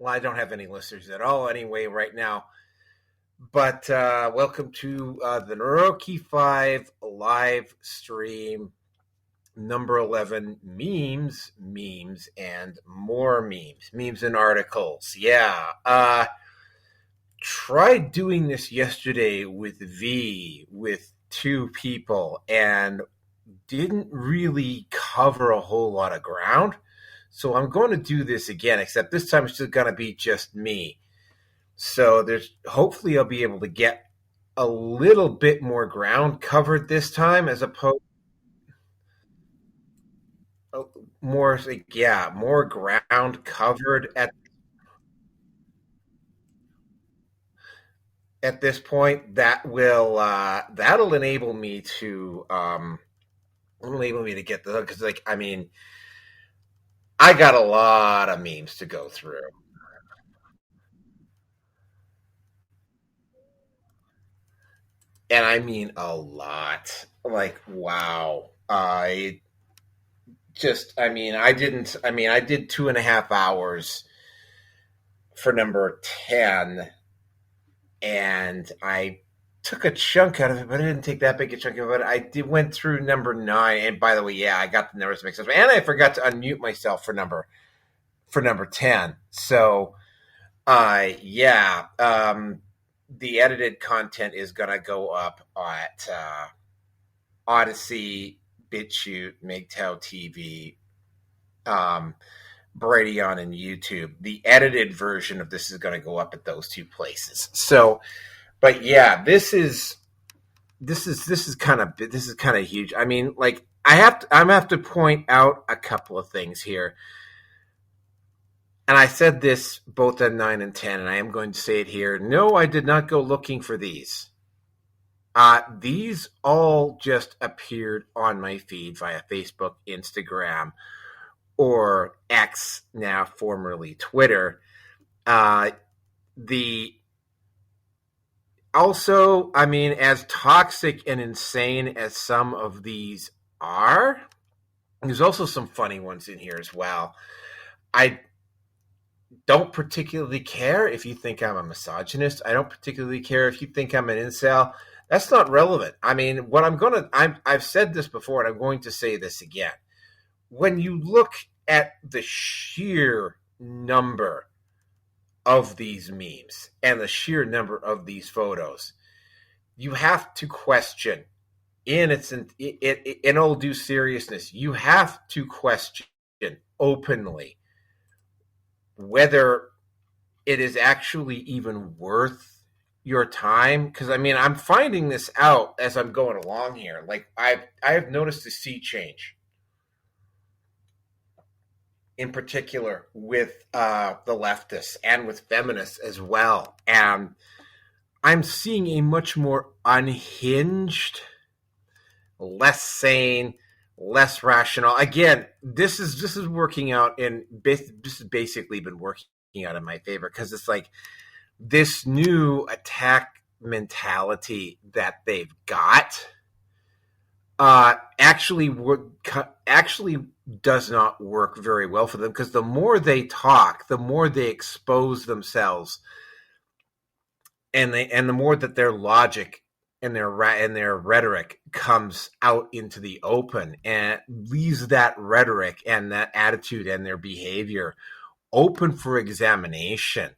Well, I don't have any listeners at all anyway right now. But welcome to the Neroke5 live stream number 11, memes, and more memes and articles. Yeah. Tried doing this yesterday with two people and didn't really cover a whole lot of ground. So I'm going to do this again, except this time it's just going to be just me. So hopefully I'll be able to get a little bit more ground covered this time, as opposed more more ground covered at this point. That'll enable me to get the, because I got a lot of memes to go through. And I mean a lot. Like, wow. I did 2.5 hours for number 10, and I took a chunk out of it, but I didn't take that big a chunk of it. Went through number 9, and by the way, yeah, I got the numbers mixed up, and I forgot to unmute myself for number 10. So, the edited content is gonna go up at Odyssey, BitChute, MGTOW TV, Brighteon, and YouTube. The edited version of this is going to go up at those two places. So, but yeah, this is kind of huge. I mean, like, I'm gonna have to point out a couple of things here. And I said this both at 9 and 10, and I am going to say it here. No, I did not go looking for these. These all just appeared on my feed via Facebook, Instagram, or X, now formerly Twitter. As toxic and insane as some of these are, there's also some funny ones in here as well. I don't particularly care if you think I'm a misogynist. I don't particularly care if you think I'm an incel. That's not relevant. I mean, I've said this before, and I'm going to say this again. When you look at the sheer number of these memes and the sheer number of these photos, you have to question, in all due seriousness, you have to question openly whether it is actually even worth your time. Because I'm finding this out as I'm going along here. Like, I have noticed a sea change, in particular with the leftists and with feminists as well, and I'm seeing a much more unhinged, less sane, less rational. Again, this is working out, and this has basically been working out in my favor, because it's like this new attack mentality that they've got actually does not work very well for them, because the more they talk, the more they expose themselves, and the more that their logic and their rhetoric comes out into the open, and leaves that rhetoric and that attitude and their behavior open for examination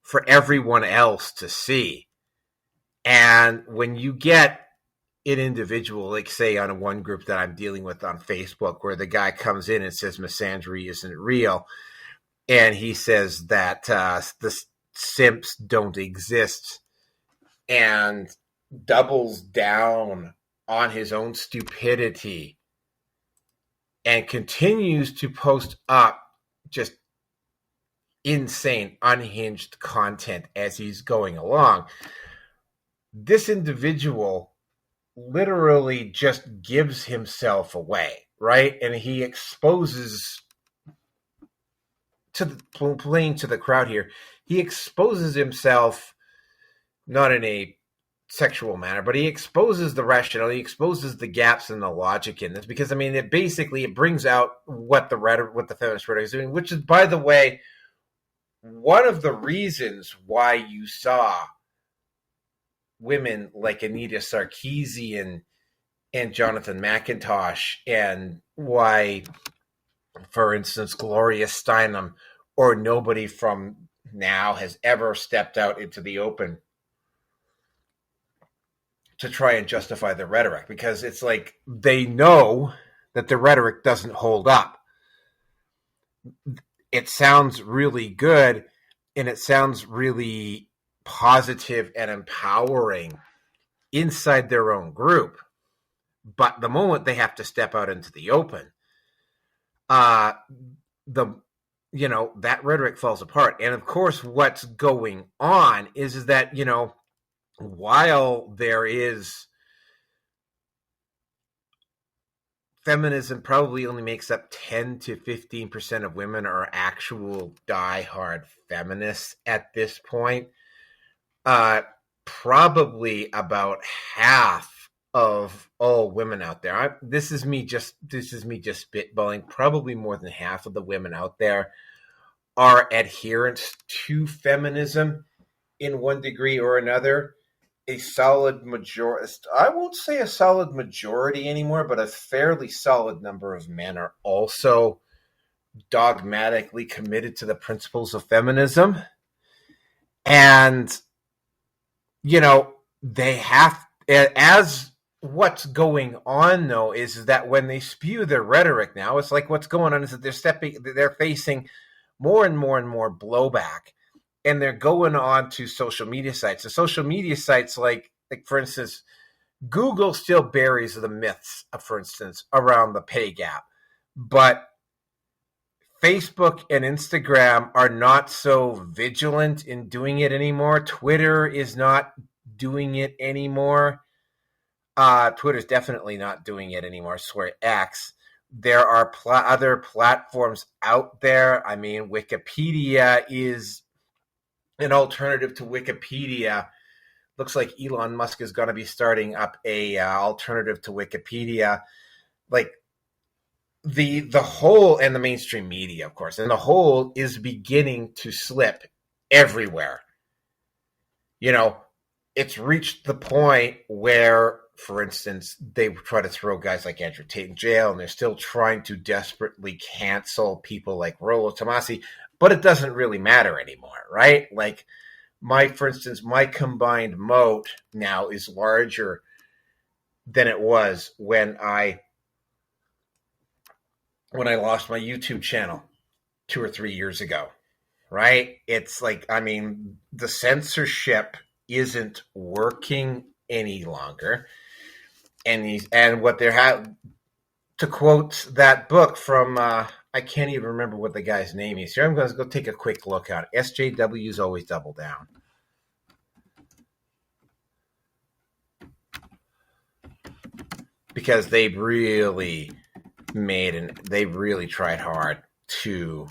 for everyone else to see. And when you get an individual, like, say, on one group that I'm dealing with on Facebook, where the guy comes in and says misandry isn't real, and he says that the simps don't exist, and doubles down on his own stupidity, and continues to post up just insane, unhinged content as he's going along, this individual literally just gives himself away, right? And he exposes, playing to the crowd here, he exposes himself, not in a sexual manner, but he exposes the rationale, he exposes the gaps in the logic in this, because it brings out what the feminist rhetoric is doing, which is, by the way, one of the reasons why you saw women like Anita Sarkeesian and Jonathan McIntosh, and why, for instance, Gloria Steinem or nobody from now has ever stepped out into the open to try and justify the rhetoric, because it's like they know that the rhetoric doesn't hold up. It sounds really good and it sounds really positive and empowering inside their own group. But the moment they have to step out into the open, that rhetoric falls apart. And of course, what's going on is that, while there is feminism probably only makes up 10 to 15% of women are actual diehard feminists at this point. Probably about half of all women out there. This is me just spitballing. Probably more than half of the women out there are adherents to feminism in one degree or another. A solid majority, I won't say a solid majority anymore, but a fairly solid number of men are also dogmatically committed to the principles of feminism. And, they have, as what's going on though, is that when they spew their rhetoric now, it's like what's going on is that they're facing more and more and more blowback. And they're going on to social media sites. The social media sites, like for instance, Google still buries the myths, for instance, around the pay gap. But Facebook and Instagram are not so vigilant in doing it anymore. Twitter is not doing it anymore. Twitter's definitely not doing it anymore. I swear, X. There are other platforms out there. I mean, Wikipedia is an alternative to Wikipedia. Looks like Elon Musk is going to be starting up a alternative to Wikipedia. Like the whole, and the mainstream media, of course, and the whole is beginning to slip everywhere. It's reached the point where, for instance, they try to throw guys like Andrew Tate in jail, and they're still trying to desperately cancel people like Rollo Tomasi. But it doesn't really matter anymore, right? Like for instance, my combined moat now is larger than it was when I lost my YouTube channel 2 or 3 years ago, right? It's like, the censorship isn't working any longer. And what to quote that book from, I can't even remember what the guy's name is. Here, I'm going to go take a quick look at it. SJWs always double down. Because they really tried hard to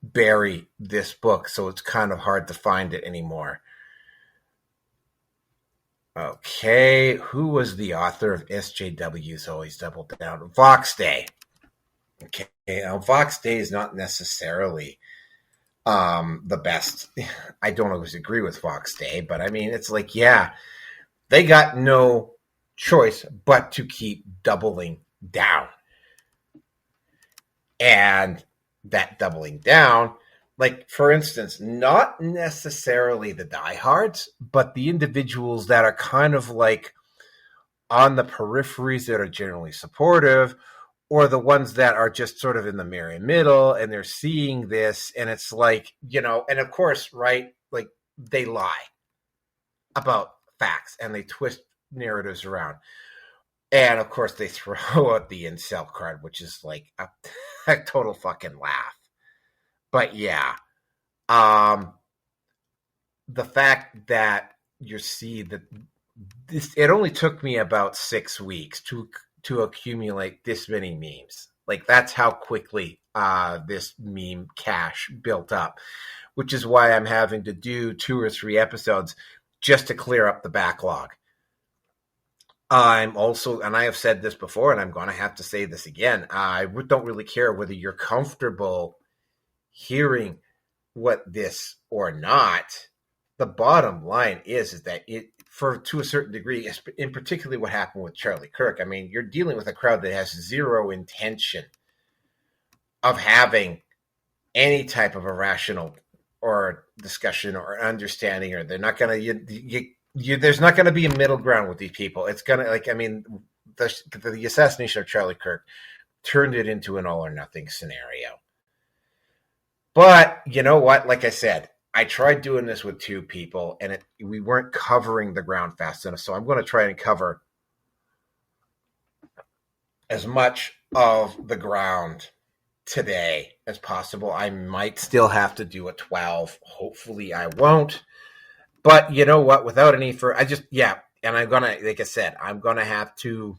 bury this book, so it's kind of hard to find it anymore. Okay, who was the author of SJWs always double down? Vox Day. Okay, now Vox Day is not necessarily the best. I don't always agree with Vox Day, but it's like, yeah, they got no choice but to keep doubling down. And that doubling down, like, for instance, not necessarily the diehards, but the individuals that are kind of like on the peripheries that are generally supportive, or the ones that are just sort of in the merry middle, and they're seeing this, and it's like, and of course, right, like, they lie about facts, and they twist narratives around. And, of course, they throw out the incel card, which is like a total fucking laugh. But, yeah, the fact that you see that it only took me about 6 weeks to accumulate this many memes. Like, that's how quickly this meme cache built up, which is why I'm having to do 2 or 3 episodes just to clear up the backlog. I'm also, and I have said this before, and I'm going to have to say this again, I don't really care whether you're comfortable hearing what this or not, the bottom line is that to a certain degree, in particularly what happened with Charlie Kirk, I mean, you're dealing with a crowd that has zero intention of having any type of a rational or discussion or understanding, or they're not going to, there's not going to be a middle ground with these people. It's going to, like, I mean, the assassination of Charlie Kirk turned it into an all or nothing scenario. But you know what? Like I said, I tried doing this with two people, and we weren't covering the ground fast enough. So I'm going to try and cover as much of the ground today as possible. I might still have to do a 12. Hopefully I won't. But you know what? Without any and I'm going to, like I said, I'm going to have to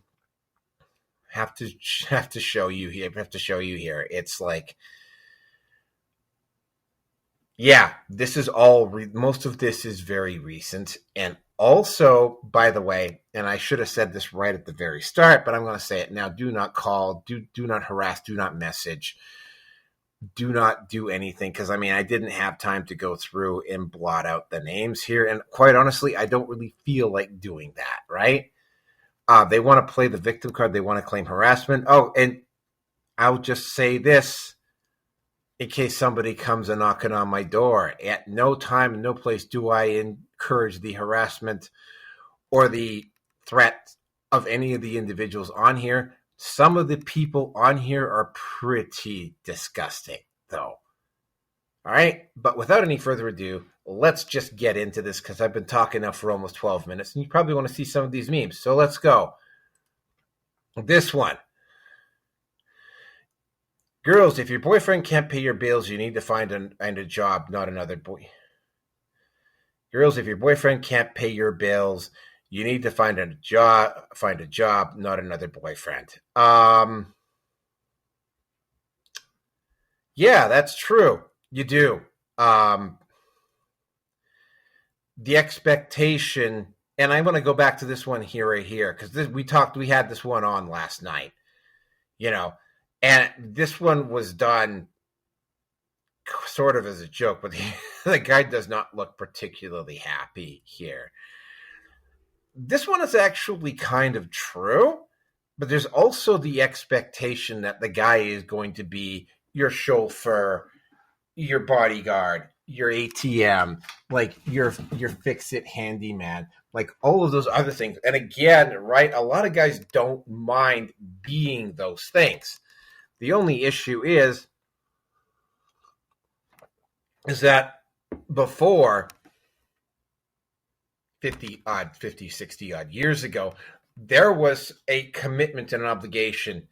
show you here. It's like, yeah, this is all, most of this is very recent. And also, by the way, and I should have said this right at the very start, but I'm going to say it now. Do not call, do not harass, do not message, do not do anything. Because, I mean, I didn't have time to go through and blot out the names here. And quite honestly, I don't really feel like doing that, right? They want to play the victim card. They want to claim harassment. Oh, and I'll just say this, in case somebody comes a knocking on my door. At no time, no place do I encourage the harassment or the threat of any of the individuals on here. Some of the people on here are pretty disgusting, though. All right, but without any further ado, let's just get into this, because I've been talking now for almost 12 minutes, and you probably want to see some of these memes. So let's go. This one. Girls, if your boyfriend can't pay your bills, you need to find a job, not another boy. Girls, if your boyfriend can't pay your bills, you need to find a job, not another boyfriend. Yeah, that's true. You do. The expectation, and I'm going to go back to this one right here, because we had this one on last night, and this one was done sort of as a joke, but the guy does not look particularly happy here. This one is actually kind of true, but there's also the expectation that the guy is going to be your chauffeur, your bodyguard, your ATM, like your fix-it handyman, like all of those other things. And again, right, a lot of guys don't mind being those things. The only issue is that before 50, 60 odd years ago, there was a commitment and an obligation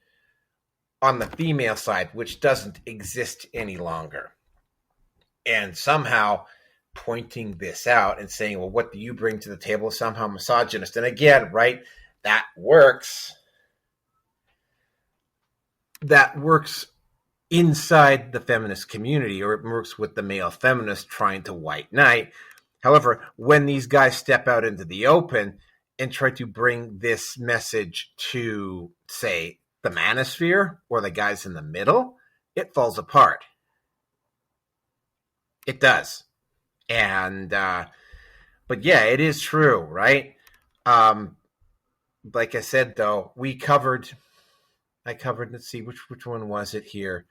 on the female side, which doesn't exist any longer. And somehow pointing this out and saying, well, what do you bring to the table is somehow misogynist. And again, right, that works inside the feminist community, or it works with the male feminist trying to white knight. However, when these guys step out into the open and try to bring this message to, say, the manosphere or the guys in the middle, it falls apart. It does. And, but yeah, it is true, right? Like I said, though, I covered, let's see, which one was it here?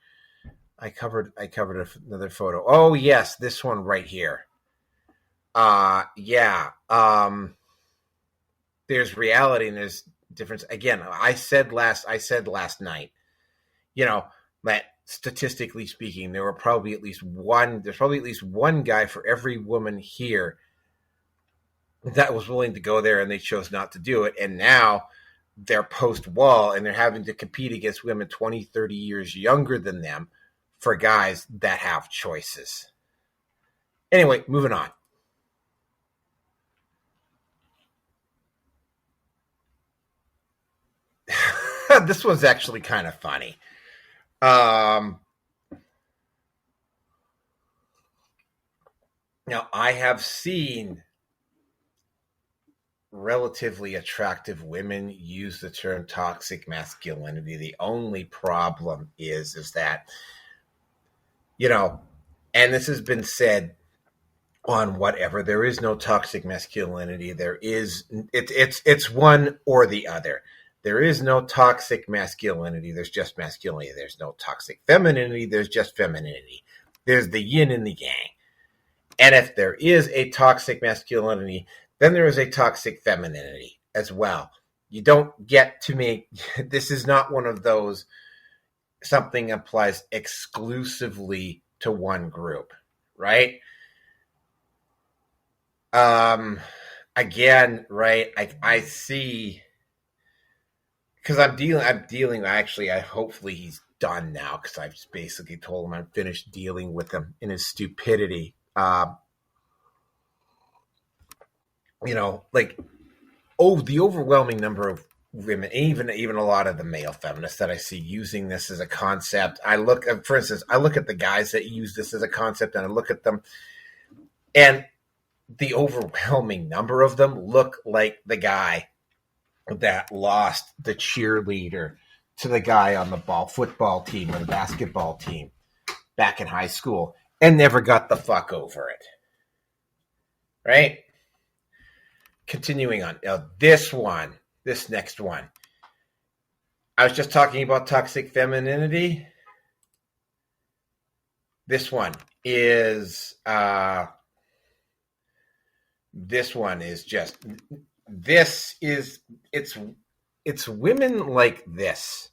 I covered another photo. Oh, yes, this one right here. Yeah. There's reality and there's difference. Again, I said last night, that statistically speaking, there's probably at least one guy for every woman here that was willing to go there, and they chose not to do it. And now they're post-wall, and they're having to compete against women 20, 30 years younger than them for guys that have choices. Anyway, moving on. This one's actually kind of funny. Now, I have seen relatively attractive women use the term toxic masculinity. The only problem is that, and this has been said on whatever. There is no toxic masculinity. It's one or the other. There is no toxic masculinity. There's just masculinity. There's no toxic femininity. There's just femininity. There's the yin and the yang. And if there is a toxic masculinity, then there is a toxic femininity as well. You don't get to make, this is not one of those, something applies exclusively to one group, right? Again, right, I see, because I'm dealing, actually, hopefully he's done now, because I've just basically told him I'm finished dealing with him in his stupidity. Like, the overwhelming number of women, even a lot of the male feminists that I see using this as a concept. For instance, I look at the guys that use this as a concept, and I look at them, and the overwhelming number of them look like the guy that lost the cheerleader to the guy on the football team or the basketball team back in high school and never got the fuck over it. Right? Continuing on. This next one. I was just talking about toxic femininity. This one is it's women like this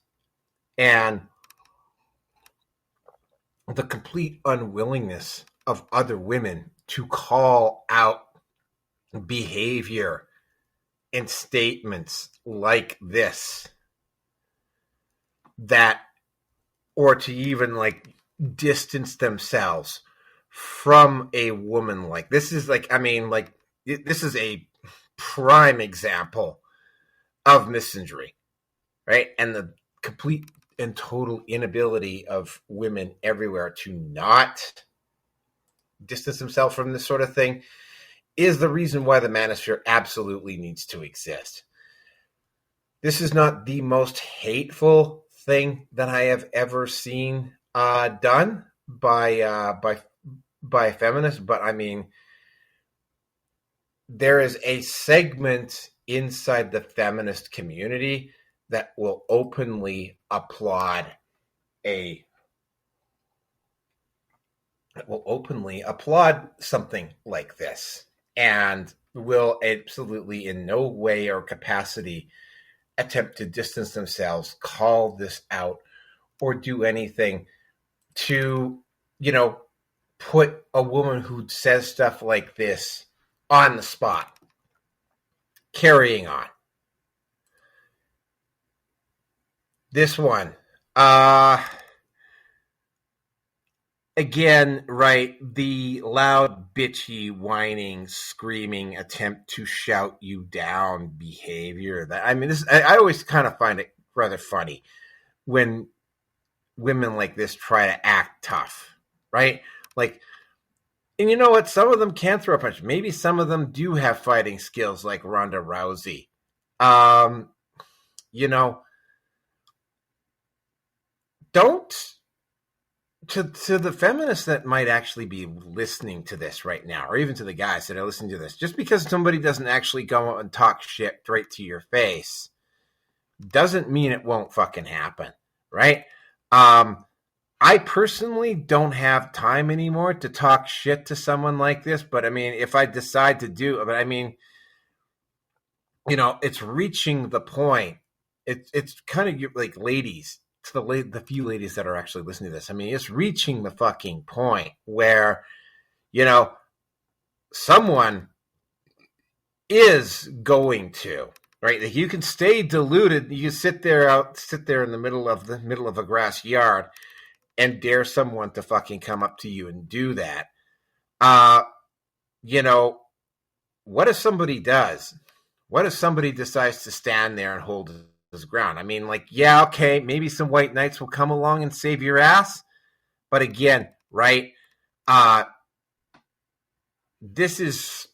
and the complete unwillingness of other women to call out behavior and statements like this, that, or to even like distance themselves from a woman like this. Is like, I mean, like, this is a prime example of misandry, right? And the complete and total inability of women everywhere to not distance themselves from this sort of thing is the reason why the manosphere absolutely needs to exist. This is not the most hateful thing that I have ever seen done by feminists, but I mean, there is a segment inside the feminist community that will openly applaud something like this, and will absolutely in no way or capacity attempt to distance themselves, call this out, or do anything to, put a woman who says stuff like this on the spot. Carrying on. This one. Again, right, the loud, bitchy, whining, screaming, attempt to shout you down behavior. I always kind of find it rather funny when women like this try to act tough, right? Like, and you know what? Some of them can throw a punch. Maybe some of them do have fighting skills like Ronda Rousey. Don't, to the feminists that might actually be listening to this right now, or even to the guys that are listening to this, just because somebody doesn't actually go out and talk shit right to your face doesn't mean it won't fucking happen, right? I personally don't have time anymore to talk shit to someone like this, but I mean, if I decide to do it, but I mean, it's reaching the point. It's kind of like, ladies, to the few ladies that are actually listening to this, I mean, it's reaching the fucking point where, someone is going to, right? Like, you can stay deluded. You sit there in the middle of a grass yard and dare someone to fucking come up to you and do that. What if somebody does? What if somebody decides to stand there and hold his ground? I mean, like, yeah, okay, maybe some white knights will come along and save your ass. But again, right, this is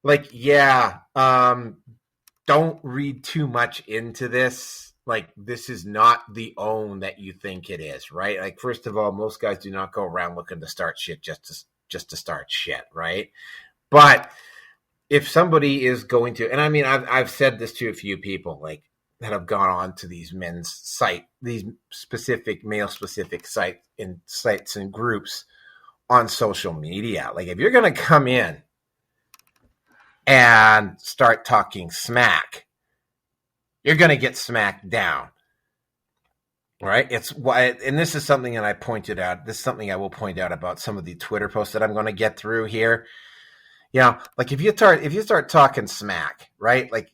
like, yeah, don't read too much into this. Like, this is not the own that you think it is, right? Like, first of all, most guys do not go around looking to start shit just to start shit, right? But if somebody is going to, and I mean, I've said this to a few people, like, that have gone on to these men's site, these specific male specific sites and groups on social media. Like, if you're going to come in and start talking smack, you're going to get smacked down. Right? It's why, and this is something that I pointed out. This is something I will point out about some of the Twitter posts that I'm going to get through here. You know, like, if you start talking smack, right? Like,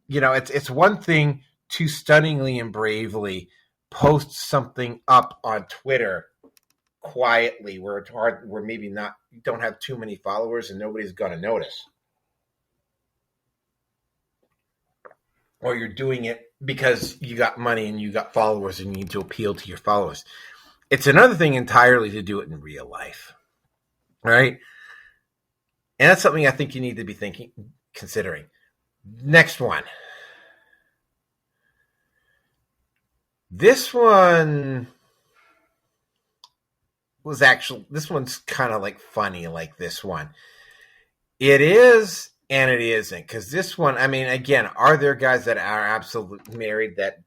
you know, it's one thing to stunningly and bravely post something up on Twitter quietly, where it's hard, where maybe not, you don't have too many followers and nobody's going to notice, or you're doing it because you got money and you got followers and you need to appeal to your followers. It's another thing entirely to do it in real life, right? And that's something I think you need to be considering. Next one. This one was actually, this one's kind of like funny, like this one. It is and it isn't, because this one, I mean, again, are there guys that are absolutely married that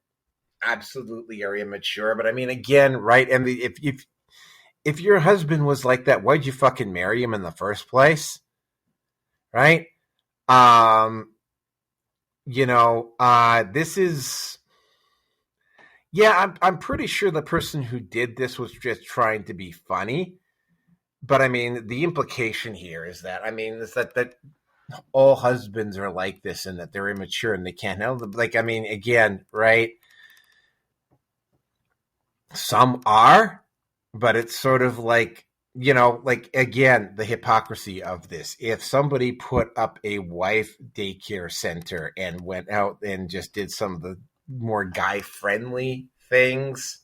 absolutely are immature? But I mean, again, right? And if your husband was like that, why'd you fucking marry him in the first place? Right? This is, yeah, I'm pretty sure the person who did this was just trying to be funny. But I mean, the implication here is that, I mean, is that all husbands are like this and that they're immature and they can't handle them. Like, I mean, again, right? Some are, but it's sort of like, you know, like, again, the hypocrisy of this. If somebody put up a wife daycare center and went out and just did some of the more guy-friendly things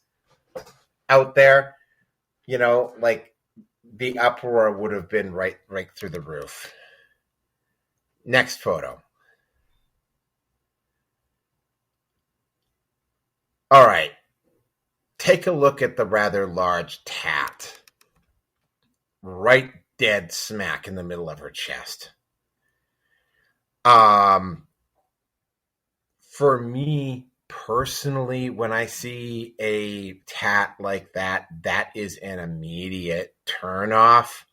out there, you know, like, the uproar would have been right through the roof. Next photo. All right. Take a look at the rather large tat. Right dead smack in the middle of her chest. For me personally, when I see a tat like that, that is an immediate turnoff.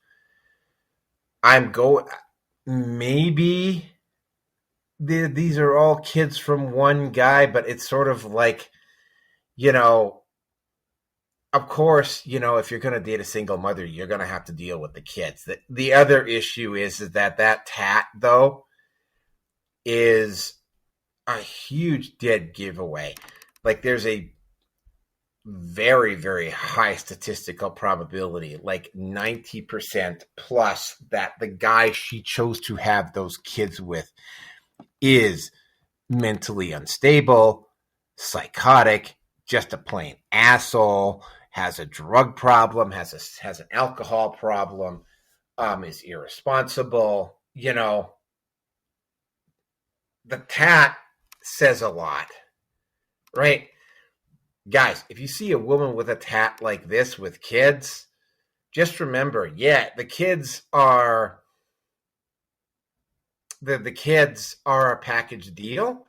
Maybe these are all kids from one guy, but it's sort of like, you know, of course, you know, if you're going to date a single mother, you're going to have to deal with the kids. The other issue is that tat, though, is a huge dead giveaway. Like, there's a very, very high statistical probability, like 90% plus, that the guy she chose to have those kids with is mentally unstable, psychotic, just a plain asshole, has a drug problem, has an alcohol problem, is irresponsible. You know, the tat says a lot, right? Guys, if you see a woman with a tat like this with kids, just remember, yeah, the kids are a package deal.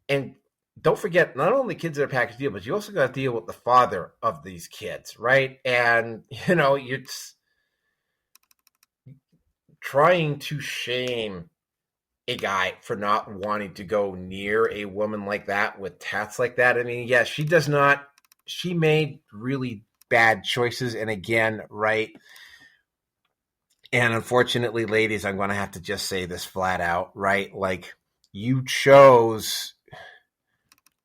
And don't forget, not only kids are a package deal, but you also got to deal with the father of these kids, right? And, you know, you're trying to shame a guy for not wanting to go near a woman like that with tats like that. I mean, yeah, she made really bad choices. And again, right? And unfortunately, ladies, I'm going to have to just say this flat out, right? Like, you chose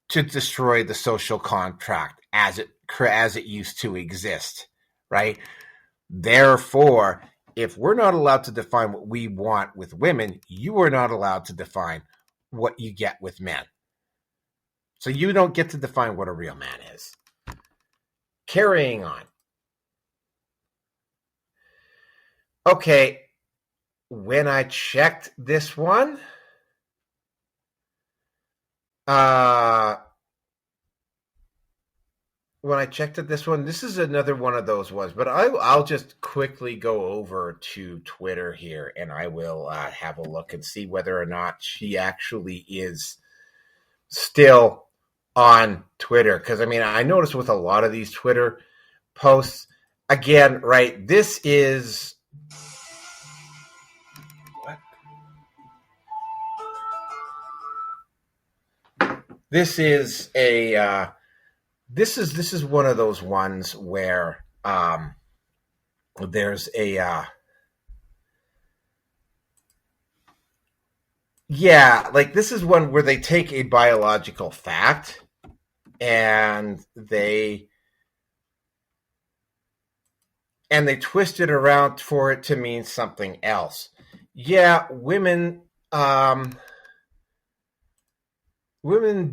to destroy the social contract as it used to exist, right? Therefore, if we're not allowed to define what we want with women, you are not allowed to define what you get with men. So you don't get to define what a real man is. Carrying on. Okay, when I checked this one, when I checked at this one, this is another one of those ones. But I'll just quickly go over to Twitter here, and I will have a look and see whether or not she actually is still on Twitter. Because I mean, I noticed with a lot of these Twitter posts, again, right? This is what? This is a this is one of those ones where there's a yeah, like this is one where they take a biological fact and they twist it around for it to mean something else. Yeah, women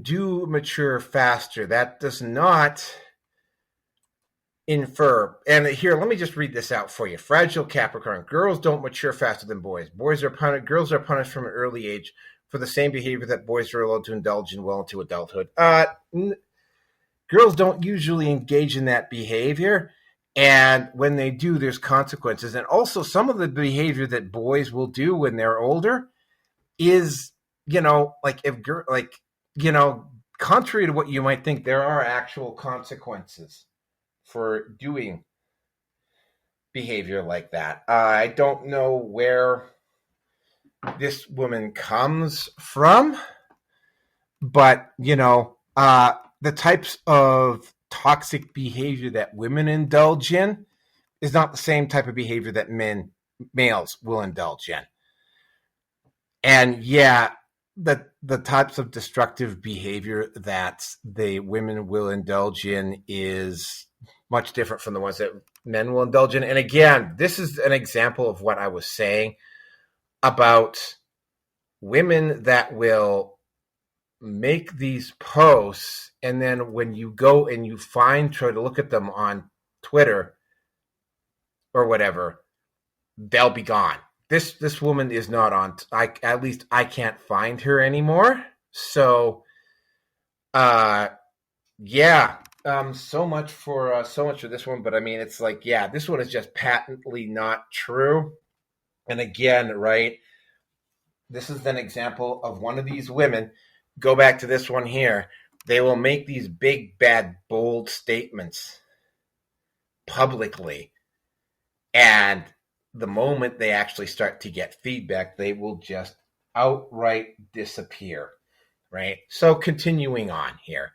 do mature faster. That does not infer. And here, let me just read this out for you. Fragile Capricorn. Girls don't mature faster than boys. Girls are punished from an early age for the same behavior that boys are allowed to indulge in well into adulthood. Girls don't usually engage in that behavior. And when they do, there's consequences. And also, some of the behavior that boys will do when they're older is, contrary to what you might think, there are actual consequences for doing behavior like that. I don't know where this woman comes from, but, the types of toxic behavior that women indulge in is not the same type of behavior that males will indulge in. And yeah, the types of destructive behavior that the women will indulge in is much different from the ones that men will indulge in. And again, this is an example of what I was saying about women that will make these posts, and then when you go and you try to look at them on Twitter or whatever, they'll be gone. This woman is not on. At least I can't find her anymore. So, yeah. So much for this one. But I mean, it's like, yeah, this one is just patently not true. And again, right, this is an example of one of these women. Go back to this one here. They will make these big, bad, bold statements publicly, and the moment they actually start to get feedback, they will just outright disappear, right? So continuing on here.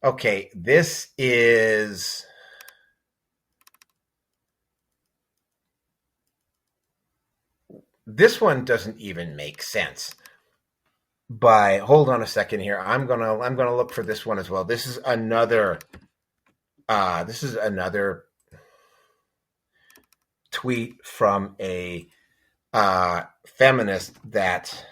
Okay, this one doesn't even make sense. But hold on a second here. I'm gonna look for this one as well. This is another tweet from a feminist that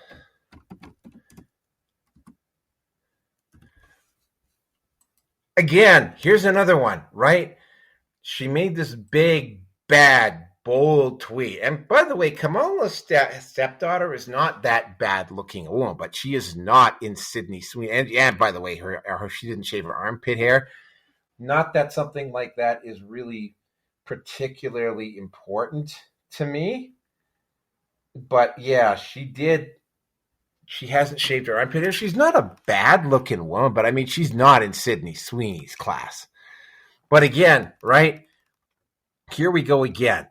again, here's another one, right? She made this big, bad, bold tweet. And by the way, Kamala's stepdaughter is not that bad looking a woman, but she is not in Sydney Sweeney. And by the way, she didn't shave her armpit hair. Not that something like that is really particularly important to me. But yeah, she did. She hasn't shaved her armpit hair. She's not a bad looking woman, but I mean, she's not in Sydney Sweeney's class. But again, right? Here we go again.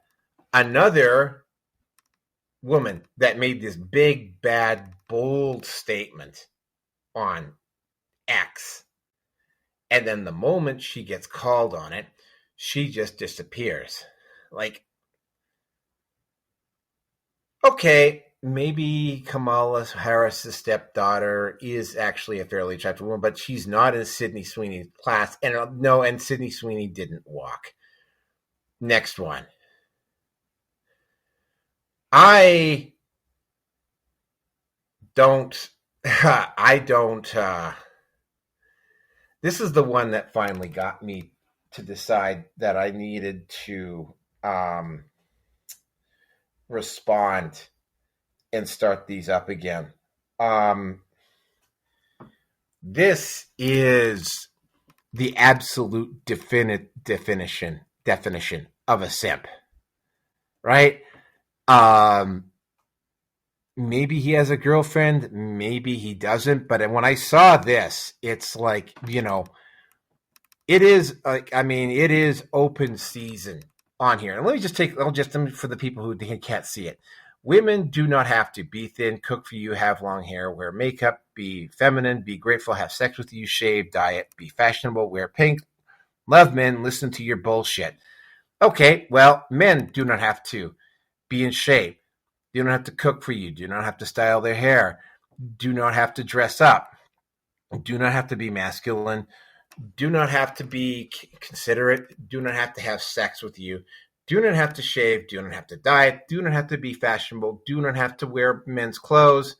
Another woman that made this big, bad, bold statement on X. And then the moment she gets called on it, she just disappears. Like, okay, maybe Kamala Harris's stepdaughter is actually a fairly attractive woman, but she's not in Sydney Sweeney's class. And no, and Sydney Sweeney didn't walk. Next one. I don't, this is the one that finally got me to decide that I needed to respond and start these up again. This is the absolute definition of a simp, right? Um, Maybe he has a girlfriend, maybe he doesn't. But when I saw this, it's like, it is like, I mean, it is open season on here. And I'll just for the people who can't see it. Women do not have to be thin, cook for you, have long hair, wear makeup, be feminine, be grateful, have sex with you, shave, diet, be fashionable, wear pink, love men, listen to your bullshit. Okay, well, men do not have to be in shape. Do not have to cook for you. Do not have to style their hair. Do not have to dress up. Do not have to be masculine. Do not have to be considerate. Do not have to have sex with you. Do not have to shave. Do not have to diet. Do not have to be fashionable. Do not have to wear men's clothes.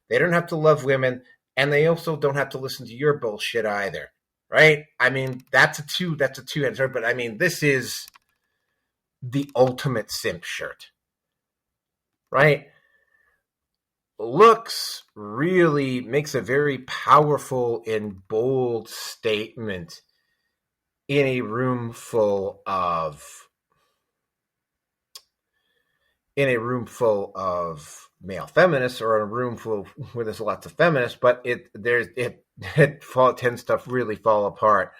They don't have to love women. And they also don't have to listen to your bullshit either. Right? I mean, that's a two-headed sword. But I mean, this is the ultimate simp shirt. Right? Looks really makes a very powerful and bold statement in a room full of male feminists, or in a room full where there's lots of feminists, but it tends to really fall apart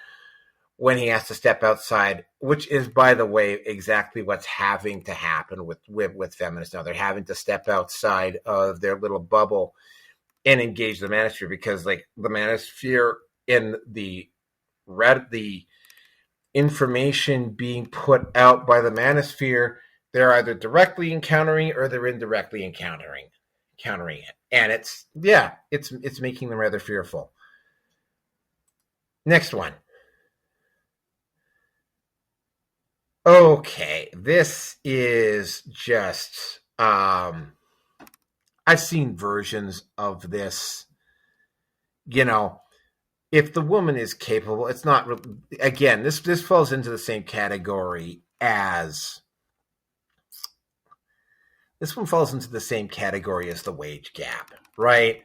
when he has to step outside, which is, by the way, exactly what's having to happen with feminists now. They're having to step outside of their little bubble and engage the manosphere, because, like, the manosphere in the information being put out by the manosphere, they're either directly encountering or they're indirectly encountering it, and it's making them rather fearful. Next one. Okay, this is just I've seen versions of this. If the woman is capable, it's not, again, this falls into the same category as the wage gap, right?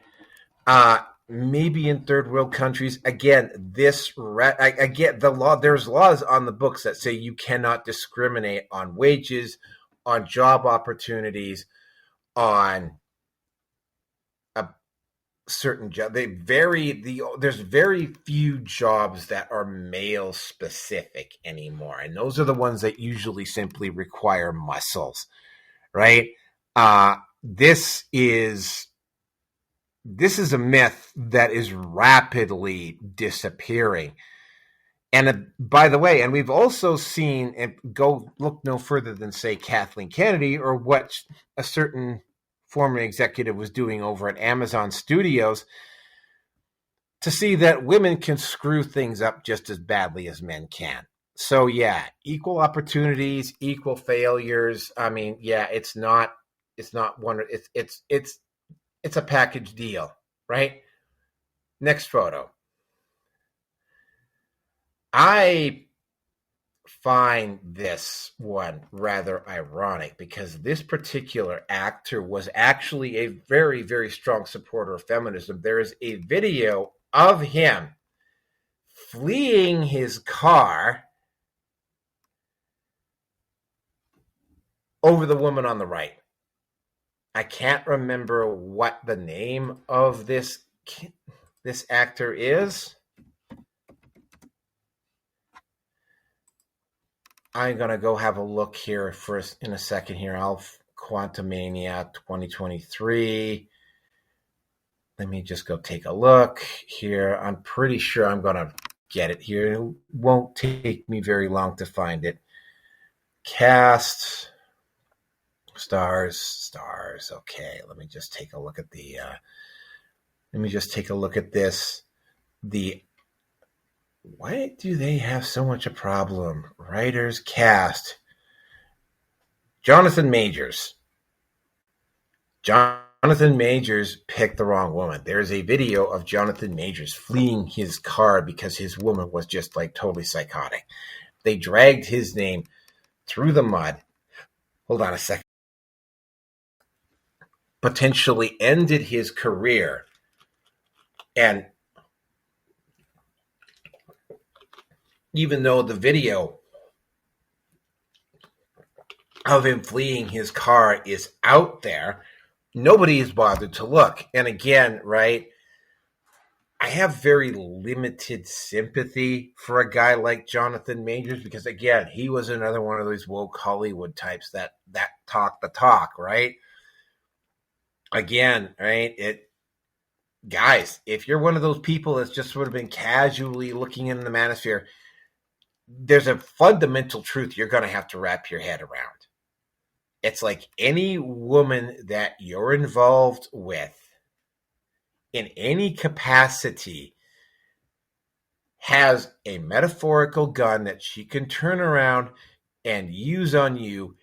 Maybe in third world countries, again, there's laws on the books that say you cannot discriminate on wages, on job opportunities, on a certain job. There's very few jobs that are male specific anymore, and those are the ones that usually simply require muscles, right? This is a myth that is rapidly disappearing. And by the way, and we've also seen, and go look no further than, say, Kathleen Kennedy, or what a certain former executive was doing over at Amazon Studios, to see that women can screw things up just as badly as men can. So yeah, equal opportunities, equal failures. I mean, yeah, it's not one. It's a package deal, right? Next photo. I find this one rather ironic, because this particular actor was actually a very, very strong supporter of feminism. There is a video of him fleeing his car over the woman on the right. I can't remember what the name of this actor is. I'm going to go have a look here first in a second here. Quantumania 2023. Let me just go take a look here. I'm pretty sure I'm going to get it here. It won't take me very long to find it. Cast, stars. Okay, let me just take a look at this. Why do they have so much a problem? Writers, cast. Jonathan Majors. Jonathan Majors picked the wrong woman. There's a video of Jonathan Majors fleeing his car because his woman was just like totally psychotic. They dragged his name through the mud. Hold on a second. Potentially ended his career. And even though the video of him fleeing his car is out there, nobody has bothered to look. And again, right, I have very limited sympathy for a guy like Jonathan Majors because, again, he was another one of those woke Hollywood types that talk the talk, right? Again, right, guys, if you're one of those people that's just sort of been casually looking in the manosphere, there's a fundamental truth you're going to have to wrap your head around. It's like any woman that you're involved with in any capacity has a metaphorical gun that she can turn around and use on you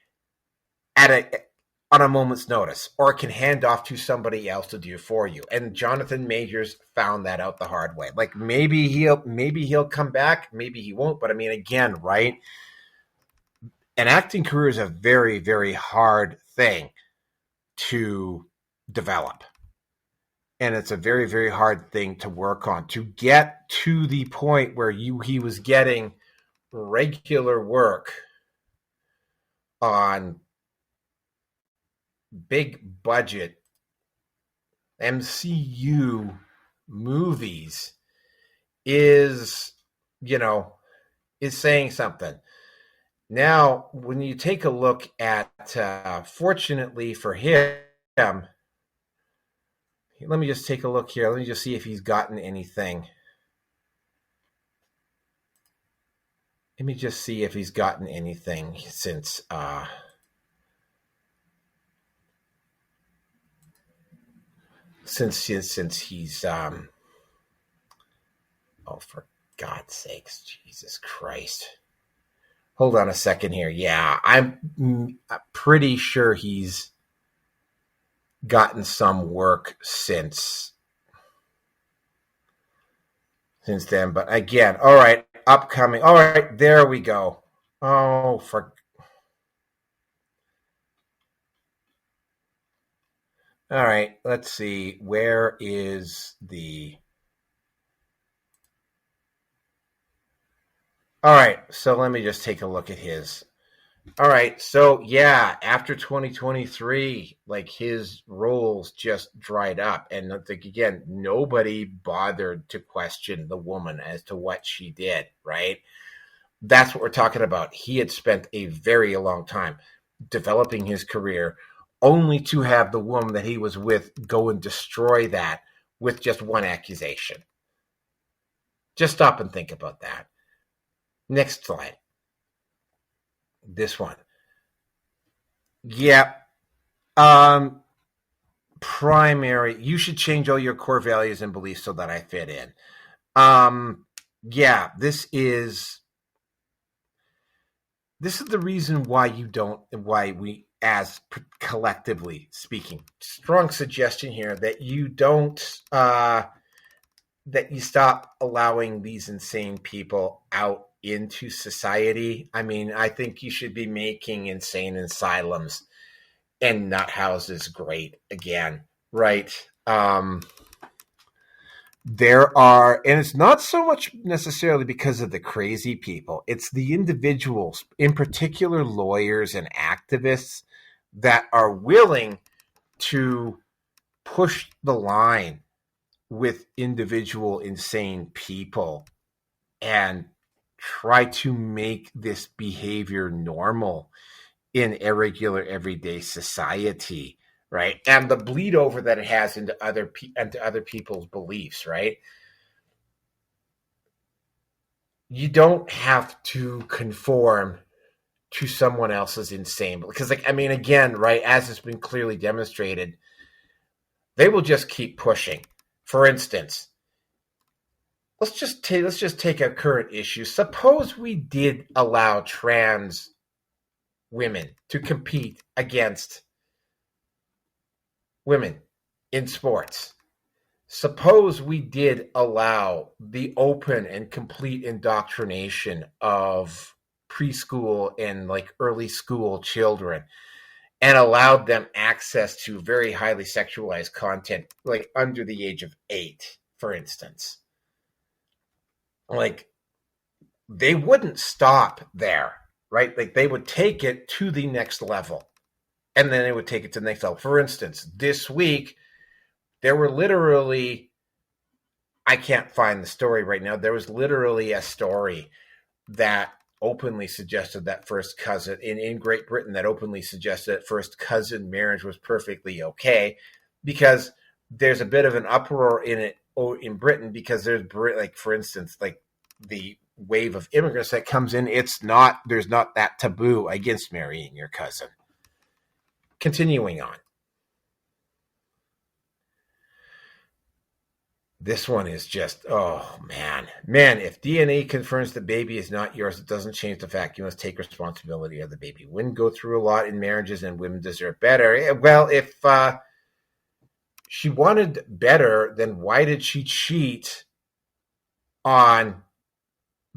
on a moment's notice, or can hand off to somebody else to do for you. And Jonathan Majors found that out the hard way. Like maybe he'll come back, maybe he won't. But I mean, again, right? An acting career is a very, very hard thing to develop. And it's a very, very hard thing to work on. To get to the point where he was getting regular work on big budget MCU movies is saying something. Now, when you take a look at, fortunately for him, let me just take a look here. Let me just see if he's gotten anything. Let me just see if he's gotten anything since he's oh, for God's sakes, Jesus Christ. Hold on a second here. Yeah, I'm pretty sure he's gotten some work since then. But again, all right, upcoming. All right, there we go. Oh, all right, let's see. Where is the... All right, so let me just take a look at his. All right, so yeah, after 2023, like his roles just dried up. And like, again, nobody bothered to question the woman as to what she did, right? That's what we're talking about. He had spent a very long time developing his career only to have the woman that he was with go and destroy that with just one accusation. Just stop and think about that. Next slide. This one. Yeah. Primary. You should change all your core values and beliefs so that I fit in. Yeah, this is the reason why we, as collectively speaking, strong suggestion here that you don't, that you stop allowing these insane people out into society. I mean, I think you should be making insane asylums and nut houses great again, right? There are, and it's not so much necessarily because of the crazy people, it's the individuals, in particular lawyers and activists, that are willing to push the line with individual insane people and try to make this behavior normal in irregular everyday society, right? And the bleed over that it has into other people's beliefs, right? You don't have to conform to someone else's insane, because, like, I mean, again, right, as it's been clearly demonstrated, they will just keep pushing. For instance, let's just take a current issue. Suppose we did allow trans women to compete against women in sports. Suppose we did allow the open and complete indoctrination of preschool and like early school children and allowed them access to very highly sexualized content, like under the age of 8, for instance. Like, they wouldn't stop there, right? Like they would take it to the next level, and then they would take it to the next level. For instance, this week, there were literally, I can't find the story right now. There was literally a story that openly suggested that first cousin in Great Britain, that openly suggested that first cousin marriage was perfectly okay, because there's a bit of an uproar in it in Britain, because there's, like, for instance, like the wave of immigrants that comes in, there's not that taboo against marrying your cousin. Continuing on. This one is just, oh, man. Man, if DNA confirms the baby is not yours, it doesn't change the fact you must take responsibility of the baby. Women go through a lot in marriages, and women deserve better. Well, if she wanted better, then why did she cheat on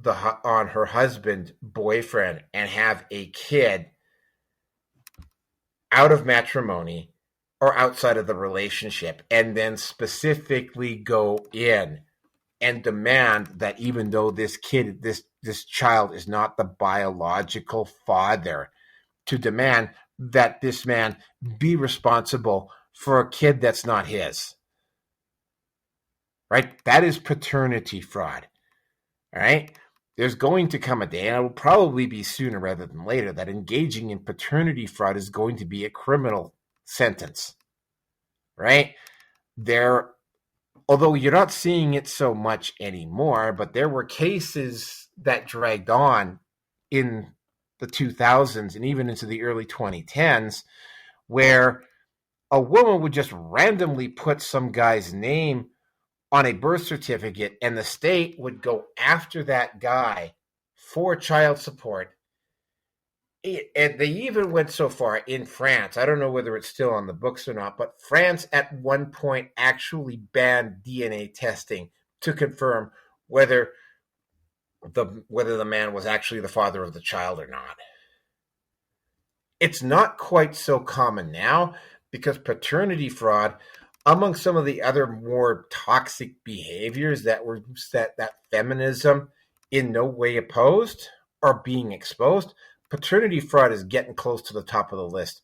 her husband, boyfriend, and have a kid out of matrimony or outside of the relationship, and then specifically go in and demand that even though this child is not the biological father, to demand that this man be responsible for a kid that's not his? Right? That is paternity fraud. All right? There's going to come a day, and it will probably be sooner rather than later, that engaging in paternity fraud is going to be a criminal sentence, right? Although you're not seeing it so much anymore, but there were cases that dragged on in the 2000s and even into the early 2010s where a woman would just randomly put some guy's name on a birth certificate, and the state would go after that guy for child support. And they even went so far in France, I don't know whether it's still on the books or not, but France at one point actually banned DNA testing to confirm whether the man was actually the father of the child or not. It's not quite so common now, because paternity fraud, among some of the other more toxic behaviors that feminism in no way opposed, are being exposed. Paternity fraud is getting close to the top of the list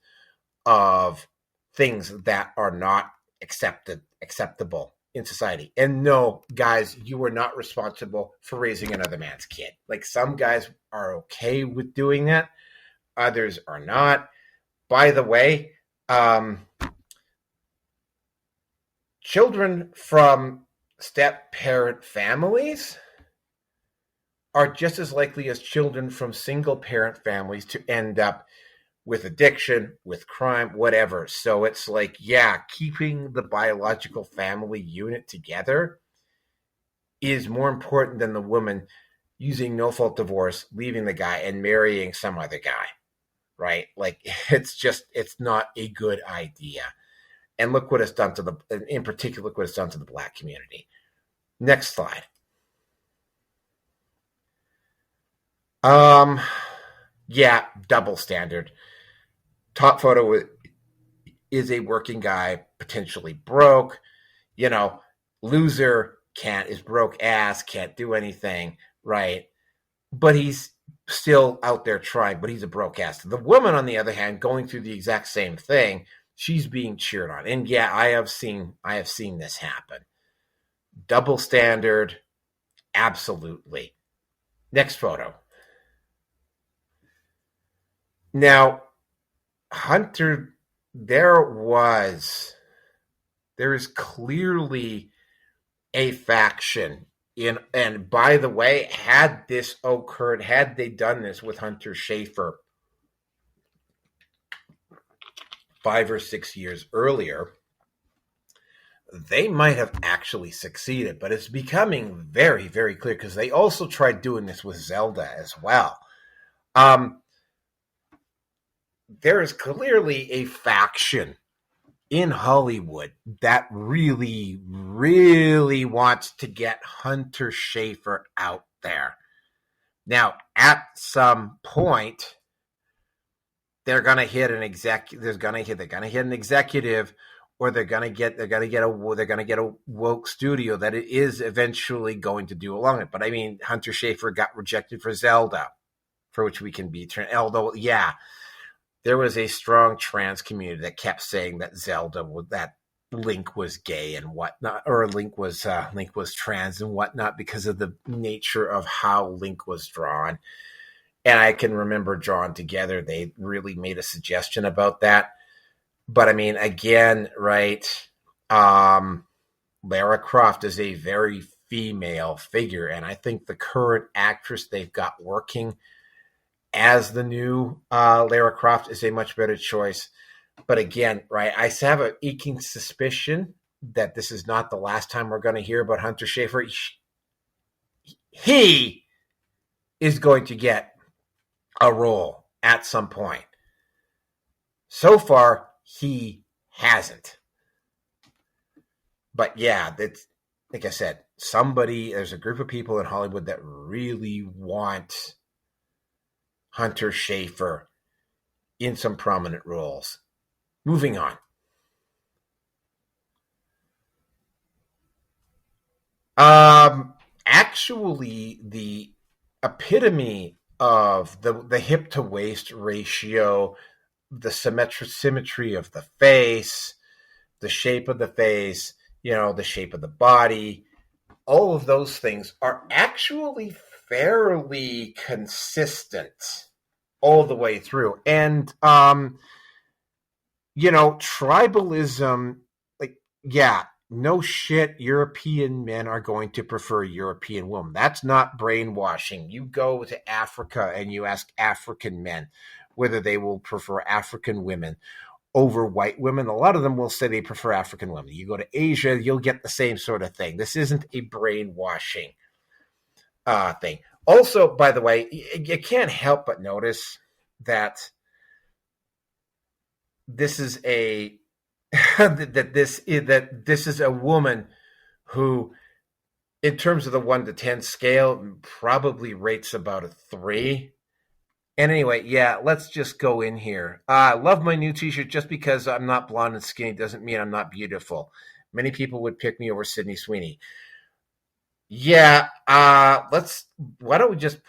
of things that are not acceptable in society. And no, guys, you are not responsible for raising another man's kid. Like, some guys are okay with doing that, others are not. By the way, children from step-parent families are just as likely as children from single-parent families to end up with addiction, with crime, whatever. So it's like, yeah, keeping the biological family unit together is more important than the woman using no-fault divorce, leaving the guy, and marrying some other guy, right? Like, it's not a good idea. And look what it's done in particular, look what it's done to the Black community. Next slide. Yeah, double standard. Top photo is a working guy, potentially broke, loser, is broke ass, can't do anything, right? But he's still out there trying, but he's a broke ass. The woman, on the other hand, going through the exact same thing, she's being cheered on. And yeah, I have seen this happen. Double standard, absolutely. Next photo. Now, Hunter, there is clearly a faction and by the way, had this occurred, had they done this with Hunter Schafer 5 or 6 years earlier, they might have actually succeeded. But it's becoming very, very clear, because they also tried doing this with Zelda as well. There is clearly a faction in Hollywood that really, really wants to get Hunter Schafer out there. Now, at some point, they're going to hit an executive or they're gonna get a woke studio that it is eventually going to do along it. But I mean, Hunter Schafer got rejected for Zelda, for which we can be. Although, yeah, there was a strong trans community that kept saying that that Link was gay and whatnot, or Link was trans and whatnot because of the nature of how Link was drawn. And I can remember Drawn Together, they really made a suggestion about that. But I mean, again, right? Lara Croft is a very female figure, and I think the current actress they've got working as the new Lara Croft is a much better choice. But again, right, I have an aching suspicion that this is not the last time we're going to hear about Hunter Schafer. He is going to get a role at some point. So far, he hasn't. But yeah, that's, like I said, there's a group of people in Hollywood that really want Hunter Schafer in some prominent roles. Moving on. Actually, the epitome of the hip to waist ratio, the symmetry of the face, the shape of the face, the shape of the body, all of those things are actually fairly consistent all the way through. And, tribalism, no shit, European men are going to prefer European women. That's not brainwashing. You go to Africa and you ask African men whether they will prefer African women over white women. A lot of them will say they prefer African women. You go to Asia, you'll get the same sort of thing. This isn't a brainwashing thing. Also, by the way, you can't help but notice that this is this is a woman who, in terms of the 1 to 10 scale, probably rates about a 3. And anyway, yeah, let's just go in here. I love my new t-shirt. Just because I'm not blonde and skinny doesn't mean I'm not beautiful. Many people would pick me over Sydney Sweeney. Yeah, why don't we just,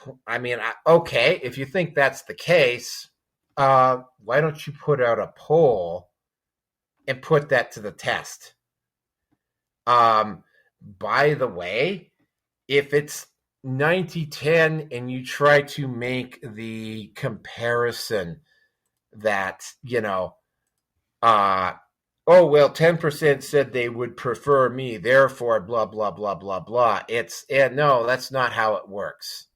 okay, if you think that's the case, why don't you put out a poll and put that to the test? By the way, if it's 90-10 and you try to make the comparison that, 10% said they would prefer me, therefore blah, blah, blah, blah, blah. No, that's not how it works.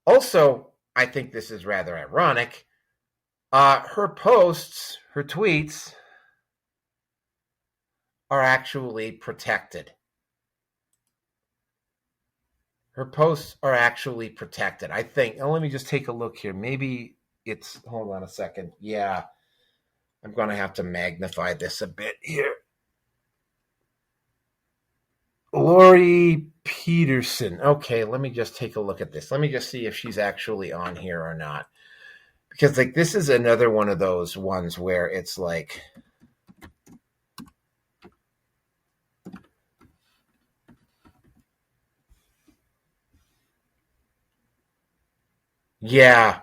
Also, I think this is rather ironic. Her posts, her tweets are actually protected. Her posts are actually protected. I think, let me just take a look here. Maybe hold on a second. Yeah, I'm going to have to magnify this a bit here. Lori Peterson. Okay, let me just take a look at this. Let me just see if she's actually on here or not. Because this is another one of those ones where it's like, yeah,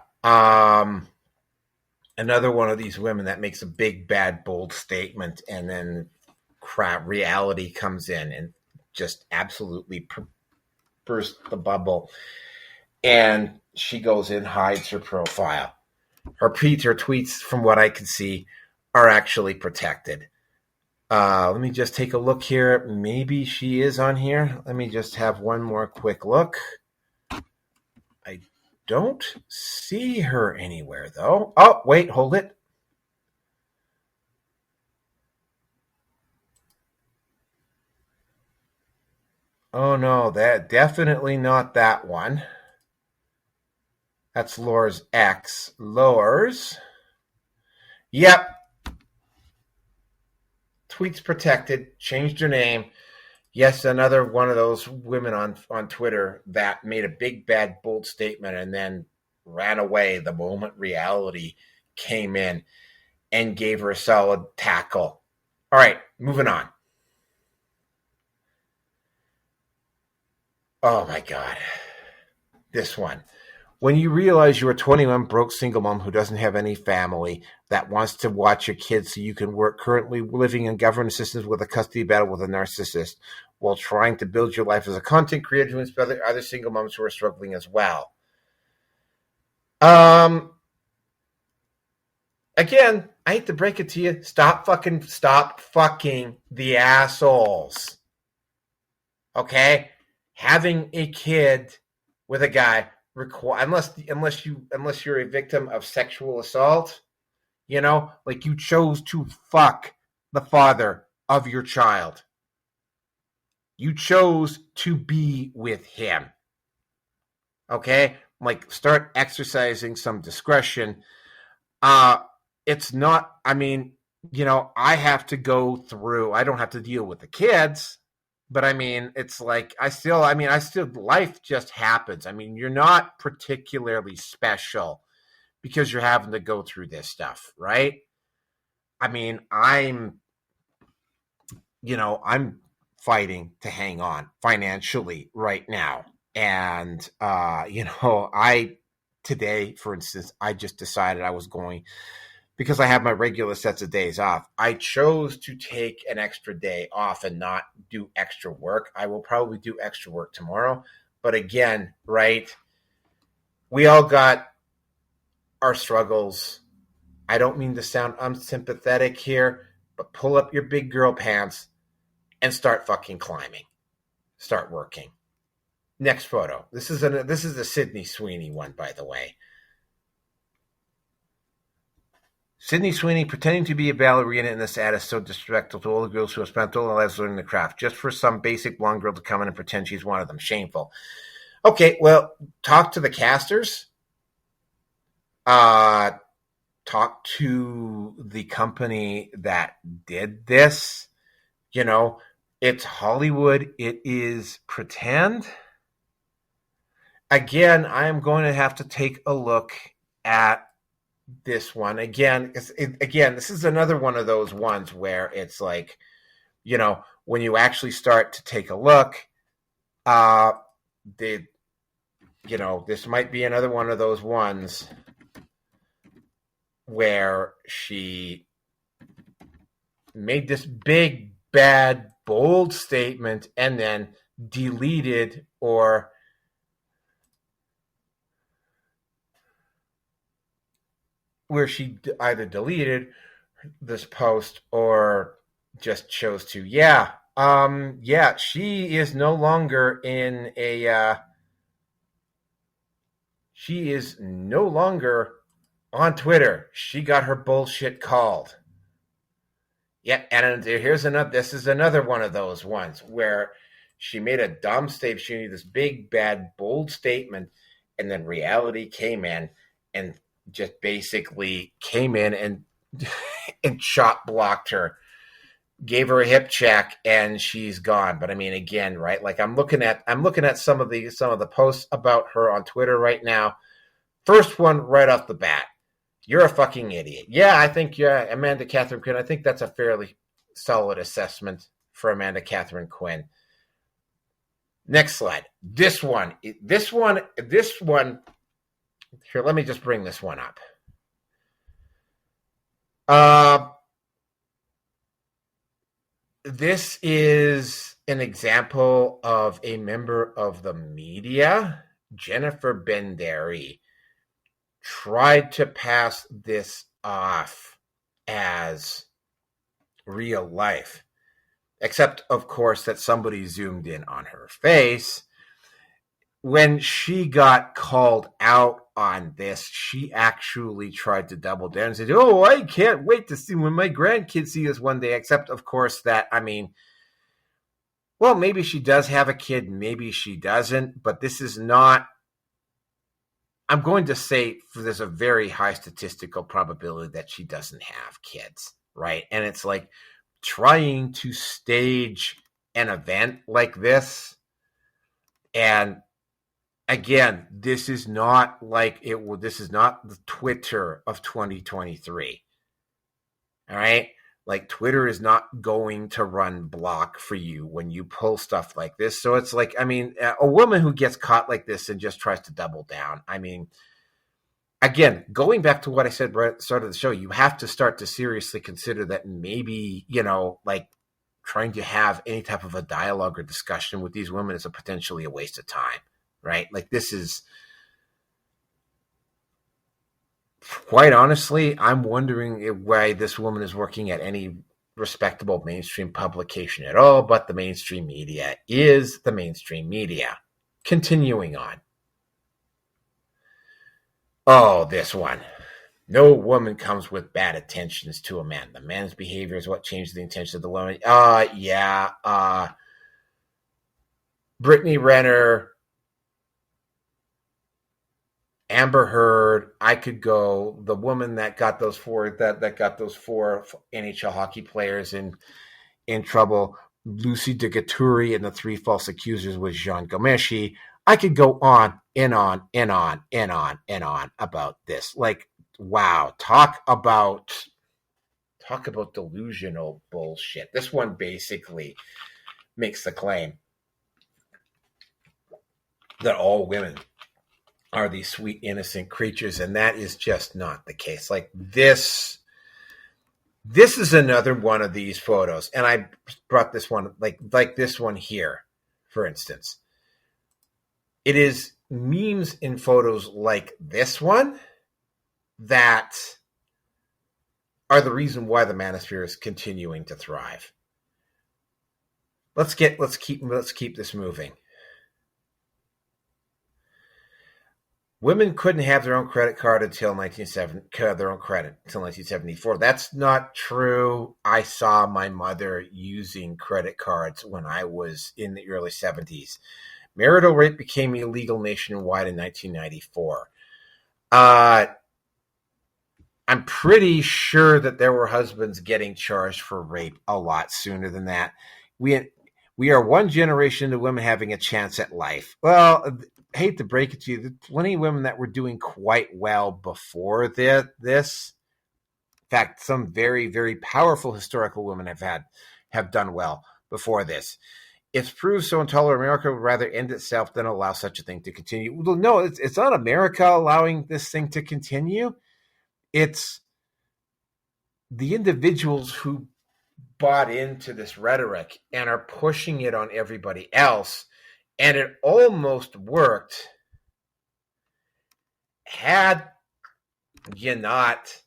another one of these women that makes a big, bad, bold statement, and then reality comes in and just absolutely bursts the bubble. And she goes in, hides her profile. Her tweets, from what I can see, are actually protected. Let me just take a look here. Maybe she is on here. Let me just have one more quick look. I don't see her anywhere, though. Oh, wait, hold it. Oh, no, that definitely not that one. That's Laura's ex. Laura's. Yep. Tweets protected. Changed her name. Yes, another one of those women on Twitter that made a big, bad, bold statement and then ran away the moment reality came in and gave her a solid tackle All right, moving on. Oh my God. This one. When you realize you're a 21 broke single mom who doesn't have any family that wants to watch your kids so you can work, currently living in government assistance with a custody battle with a narcissist while trying to build your life as a content creator to inspire other single moms who are struggling as well. Again, I hate to break it to you. Stop fucking the assholes. Okay? Having a kid with a guy unless you're a victim of sexual assault, like you chose to fuck the father of your child. You chose to be with him. Okay? Like, start exercising some discretion. It's not, I have to go through, I don't have to deal with the kids, but it's like, life just happens. You're not particularly special because you're having to go through this stuff, right? I'm fighting to hang on financially right now. And, today, for instance, I just decided I was going, because I have my regular sets of days off, I chose to take an extra day off and not do extra work. I will probably do extra work tomorrow. But again, right, we all got our struggles. I don't mean to sound unsympathetic here, but pull up your big girl pants and start fucking climbing. Start working. Next photo. This is a Sydney Sweeney one, by the way. Sydney Sweeney pretending to be a ballerina in this ad is so disrespectful to all the girls who have spent all their lives learning the craft, just for some basic blonde girl to come in and pretend she's one of them. Shameful. Okay, well, talk to the casters. Talk to the company that did this. It's Hollywood. It is pretend. Again, I am going to have to take a look at this one again. This is another one of those ones where it's like, when you actually start to take a look, this might be another one of those ones where she made this big, bad, bold statement and then deleted or where she either deleted this post or just chose to, she is no longer in she is no longer on Twitter. She got her bullshit called. Yeah, and this is another one of those ones where she made a dumb statement. She made this big, bad, bold statement, and then reality came in and just basically came in and shot blocked her, gave her a hip check, and she's gone. But again, right? Like I'm looking at some of the posts about her on Twitter right now. First one right off the bat. You're a fucking idiot. Yeah, I think Amanda Catherine Quinn. I think that's a fairly solid assessment for Amanda Catherine Quinn. Next slide. This one. Here, let me just bring this one up. This is an example of a member of the media, Jennifer Benderi, tried to pass this off as real life, except, of course, that somebody zoomed in on her face. When she got called out on this, she actually tried to double down and said, "Oh, I can't wait to see when my grandkids see us one day." Except, of course, that, well, maybe she does have a kid, maybe she doesn't, but this is not, I'm going to say there's a very high statistical probability that she doesn't have kids, right? And it's like trying to stage an event like this. And again, this is not this is not the Twitter of 2023. All right? Like, Twitter is not going to run block for you when you pull stuff like this. So it's like, I mean, a woman who gets caught like this and just tries to double down. I mean, again, going back to what I said right at the start of the show, you have to start to seriously consider that maybe, like, trying to have any type of a dialogue or discussion with these women is potentially a waste of time, right? Like, this is, quite honestly, I'm wondering why this woman is working at any respectable mainstream publication at all, but the mainstream media is the mainstream media. Continuing on. Oh, this one. No woman comes with bad intentions to a man. The man's behavior is what changed the intention of the woman. Brittany Renner, Amber Heard, I could go. The woman that got those four NHL hockey players in trouble, Lucy DeGaturi, and the three false accusers was Jean Gomeshi. I could go on and on and on and on and on about this. Like, wow, talk about delusional bullshit. This one basically makes the claim that all women are these sweet, innocent creatures, and that is just not the case. Like, this is another one of these photos, and I brought this one, like this one here, for instance. It is memes in photos like this one that are the reason why the manosphere is continuing to thrive. Let's keep this moving. Women couldn't have their own credit card until 1974. That's not true. I saw my mother using credit cards when I was in the early 70s. Marital rape became illegal nationwide in 1994. I'm pretty sure that there were husbands getting charged for rape a lot sooner than that. We are one generation of women having a chance at life. Well, I hate to break it to you, there's plenty of women that were doing quite well before this. In fact, some very, very powerful historical women have done well before this. It's proved so intolerant, America would rather end itself than allow such a thing to continue. Well, no, it's not America allowing this thing to continue. It's the individuals who bought into this rhetoric and are pushing it on everybody else. And it almost worked had you not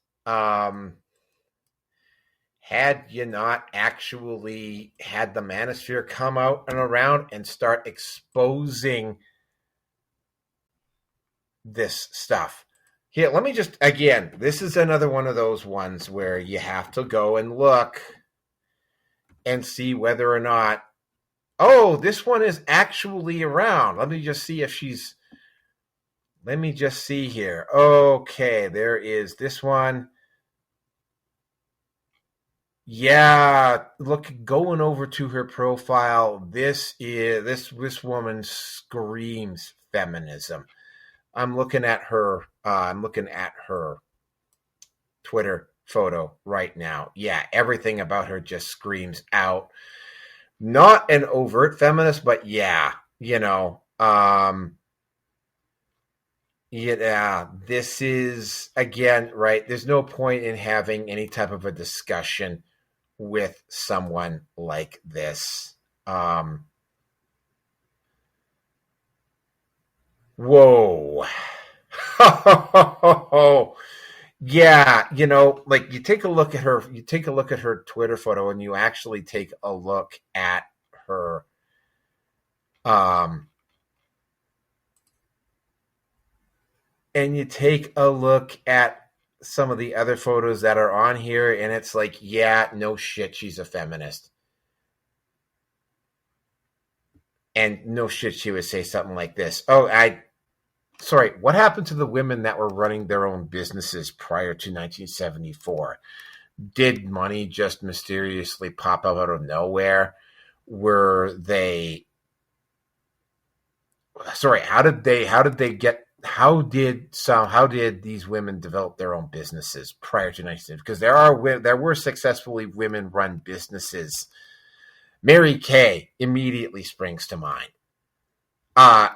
actually had the manosphere come out and around and start exposing this stuff. Here, let me just, again, this is another one of those ones where you have to go and look and see whether or not, oh, this one is actually around. Let me just see here. Okay, there is this one. Yeah, look, going over to her profile, this woman screams feminism. I'm looking at her Twitter photo right now. Yeah, everything about her just screams out. Not an overt feminist, but yeah, this is, again, right, there's no point in having any type of a discussion with someone like this. Whoa. Yeah, like, you take a look at her Twitter photo and you actually take a look at her and you take a look at some of the other photos that are on here, and it's like, yeah, no shit, she's a feminist. And no shit, she would say something like this. Sorry, what happened to the women that were running their own businesses prior to 1974? Did money just mysteriously pop up out of nowhere? How did they get how did these women develop their own businesses prior to 1960? Because there were successfully women run businesses. Mary Kay immediately springs to mind.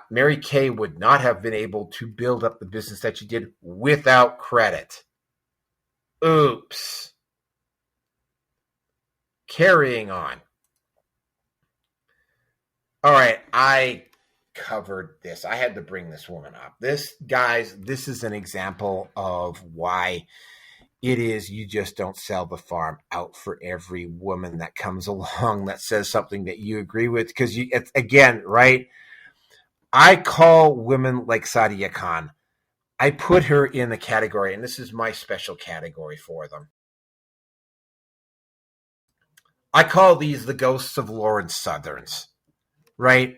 Mary Kay would not have been able to build up the business that she did without credit. Oops. Carrying on. All right, I covered this. I had to bring this woman up. This is an example of why it is you just don't sell the farm out for every woman that comes along that says something that you agree with. Because it's, again, right? I call women like Sadia Khan, I put her in the category, and this is my special category for them. I call these the ghosts of Lawrence Southerns, right?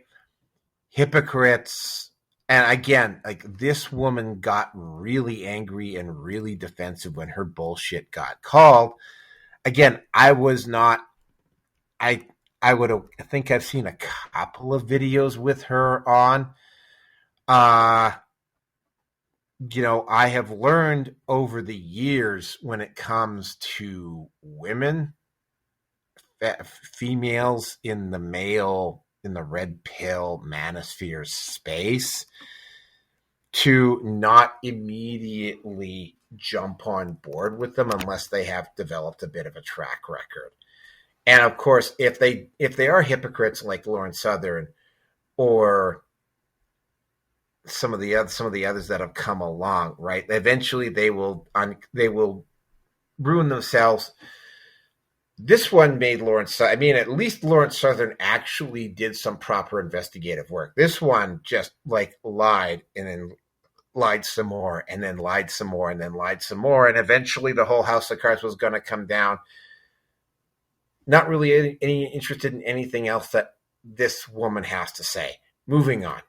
Hypocrites. And again, like, this woman got really angry and really defensive when her bullshit got called. Again, I think I've seen a couple of videos with her on. I have learned over the years when it comes to women, females in the red pill manosphere space, to not immediately jump on board with them unless they have developed a bit of a track record. And of course, if they are hypocrites like Lawrence Southern or some of the others that have come along, right? Eventually, they will ruin themselves. This one made Lawrence. I mean, at least Lawrence Southern actually did some proper investigative work. This one just lied and then lied some more and then lied some more and then lied some more, and eventually the whole house of cards was going to come down. Not really any interested in anything else that this woman has to say. Moving on.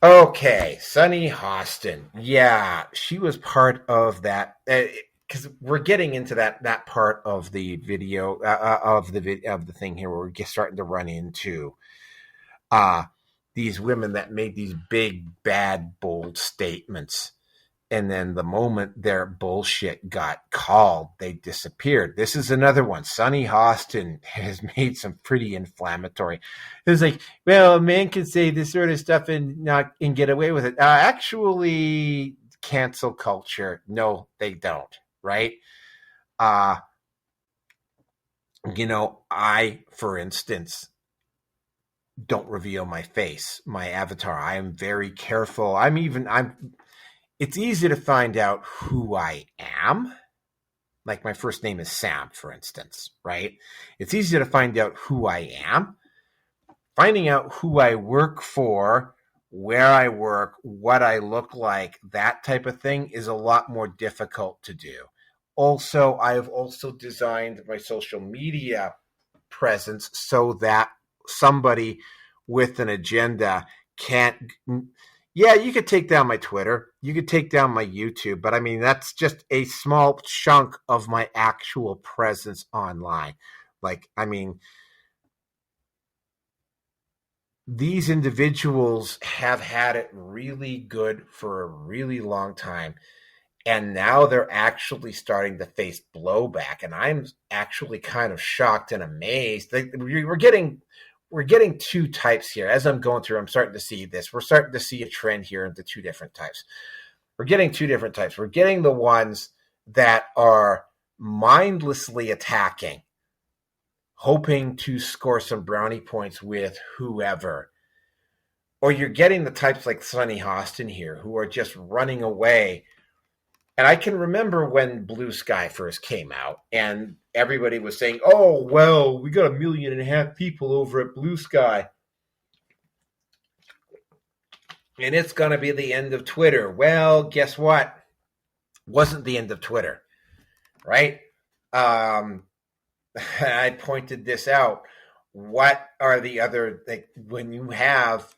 Okay, Sunny Hostin. Yeah, she was part of that, because we're getting into that part of the video of the thing here, where we're starting to run into these women that made these big, bad, bold statements. And then the moment their bullshit got called, they disappeared. This is another one. Sunny Hostin has made some pretty inflammatory. It was like, well, a man can say this sort of stuff and get away with it. Actually, cancel culture. No, they don't. Right? I, for instance, don't reveal my face, my avatar. I am very careful. It's easy to find out who I am. Like, my first name is Sam, for instance, right? It's easy to find out who I am. Finding out who I work for, where I work, what I look like, that type of thing is a lot more difficult to do. Also, I have also designed my social media presence so that somebody with an agenda can't... Yeah, you could take down my Twitter. You could take down my YouTube. But, I mean, that's just a small chunk of my actual presence online. These individuals have had it really good for a really long time. And now they're actually starting to face blowback. And I'm actually kind of shocked and amazed. We're getting two types here. As I'm going through, I'm starting to see this. We're starting to see a trend here into two different types. We're getting two different types. We're getting the ones that are mindlessly attacking, hoping to score some brownie points with whoever. Or you're getting the types like Sunny Hostin here, who are just running away. And I can remember when Blue Sky first came out, and everybody was saying, oh, well, we got 1.5 million people over at Blue Sky, and it's going to be the end of Twitter. Well, guess what? Wasn't the end of Twitter, right? I pointed this out. What are the other, when you have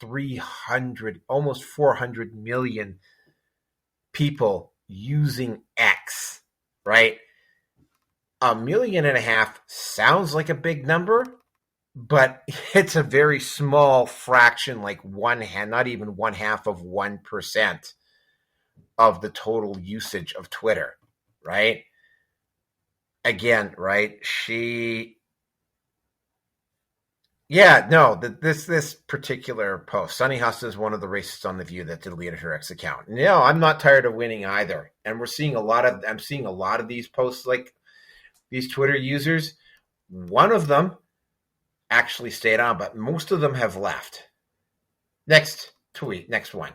300, almost 400 million people using X, right? 1.5 million sounds like a big number, but it's a very small fraction, like not even 1/2 of 1% of the total usage of Twitter, right? Again, right? This particular post, Sunny Huss is one of the racists on The View that deleted her ex account. No, I'm not tired of winning either, and I'm seeing a lot of these posts, like these Twitter users. One of them actually stayed on, but most of them have left. Next tweet, next one.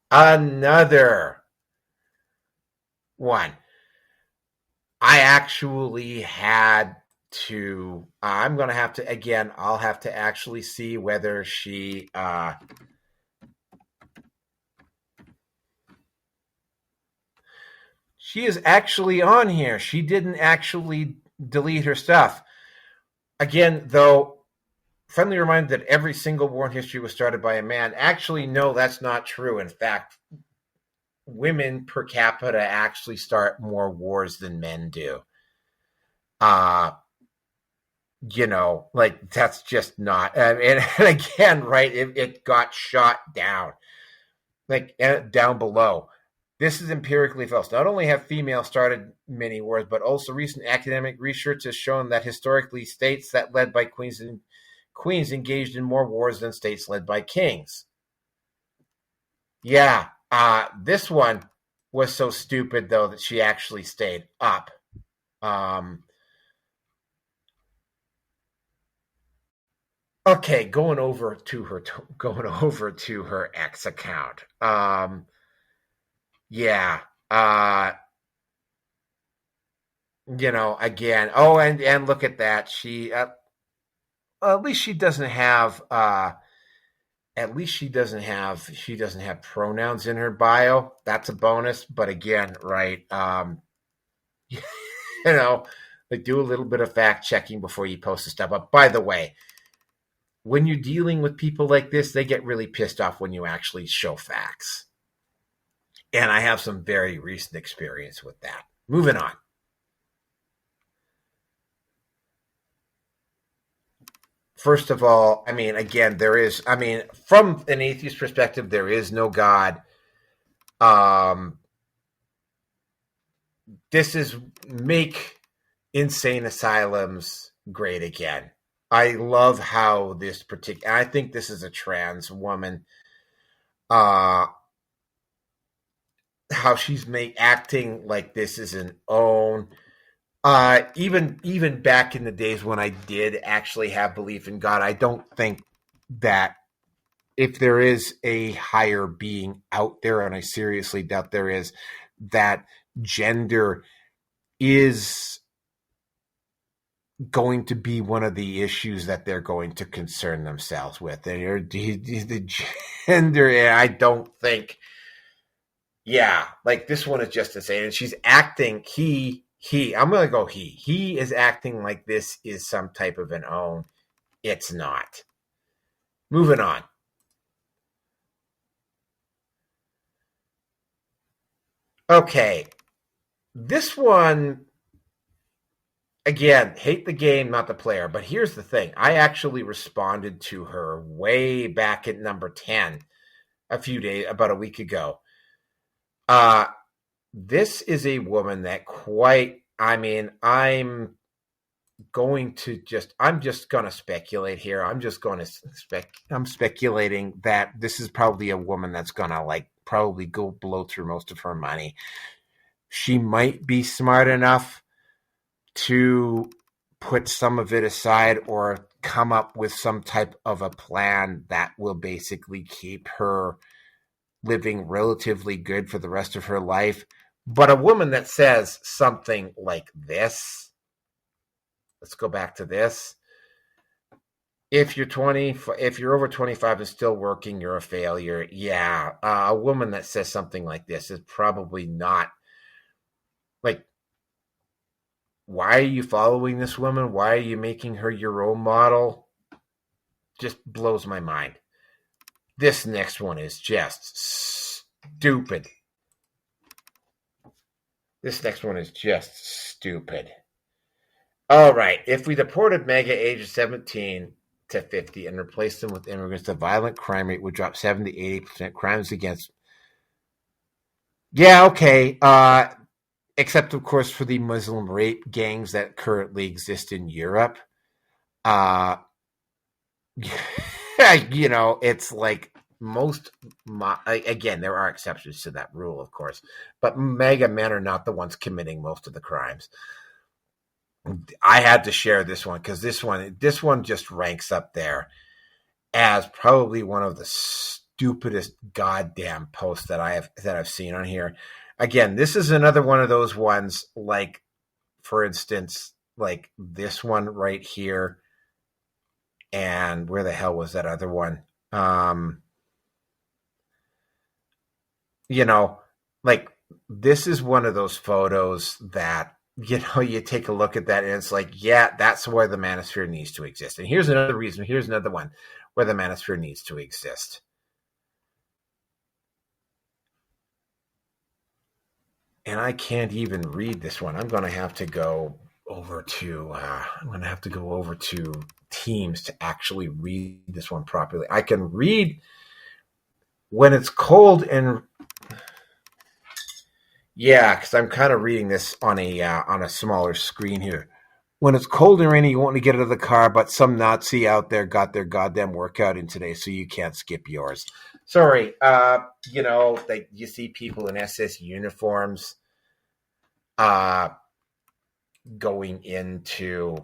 Another one. I actually had to, I'm going to have to, again, I'll have to actually see whether she is actually on here. She didn't actually delete her stuff. Again, though, friendly reminder that every single war in history was started by a man. Actually, no, that's not true. In fact, women per capita actually start more wars than men do. Like, that's just not, and again, right, it got shot down, like, down below. This is empirically false. Not only have females started many wars, but also recent academic research has shown that historically states that led by queens engaged in more wars than states led by kings. Yeah, this one was so stupid, though, that she actually stayed up. Okay, going over to her ex account. Yeah. Again. Oh, and look at that. She at least she doesn't have pronouns in her bio. That's a bonus. But again, right, like, do a little bit of fact checking before you post the stuff up. By the way, when you're dealing with people like this, they get really pissed off when you actually show facts. And I have some very recent experience with that. Moving on. First of all, again, from an atheist perspective, there is no God. This is make insane asylums great again. I love how I think this is a trans woman, how she's acting like this is an own. Even back in the days when I did actually have belief in God, I don't think that if there is a higher being out there, and I seriously doubt there is, that gender is going to be one of the issues that they're going to concern themselves with. The gender, I don't think. Yeah, like, this one is just insane. And she's acting, I'm going to go he is acting like this is some type of an own. It's not. Moving on. Okay. This one, again, hate the game, not the player. But here's the thing. I actually responded to her way back at number 10 about a week ago. This is a woman that I'm just going to speculate here. I'm speculating that this is probably a woman that's going to probably go blow through most of her money. She might be smart enough to put some of it aside or come up with some type of a plan that will basically keep her living relatively good for the rest of her life. But a woman that says something like this, let's go back to this. If you're over 25 and still working, you're a failure. Yeah, a woman that says something like this is probably not, like, why are you following this woman? Why are you making her your role model? Just blows my mind. This next one is just stupid. All right. If we deported MAGA ages 17 to 50 and replaced them with immigrants, the violent crime rate would drop 70 to 80%. Crimes against. Yeah, okay. Except, of course, for the Muslim rape gangs that currently exist in Europe. Uh, it's like most. Again, there are exceptions to that rule, of course, but MAGA men are not the ones committing most of the crimes. I had to share this one because this one just ranks up there as probably one of the stupidest goddamn posts that I've seen on here. Again, this is another one of those ones, like, for instance, like this one right here, and where the hell was that other one? Like, this is one of those photos that, you take a look at that and it's like, yeah, that's where the manosphere needs to exist. And here's another reason. Here's another one where the manosphere needs to exist. And I can't even read this one. I'm going to have to go over to Teams to actually read this one properly. I can read when it's cold and yeah, because I'm kind of reading this on a smaller screen here. When it's cold and rainy, you want to get out of the car, but some Nazi out there got their goddamn workout in today, so you can't skip yours. Sorry, like you see people in SS uniforms, going into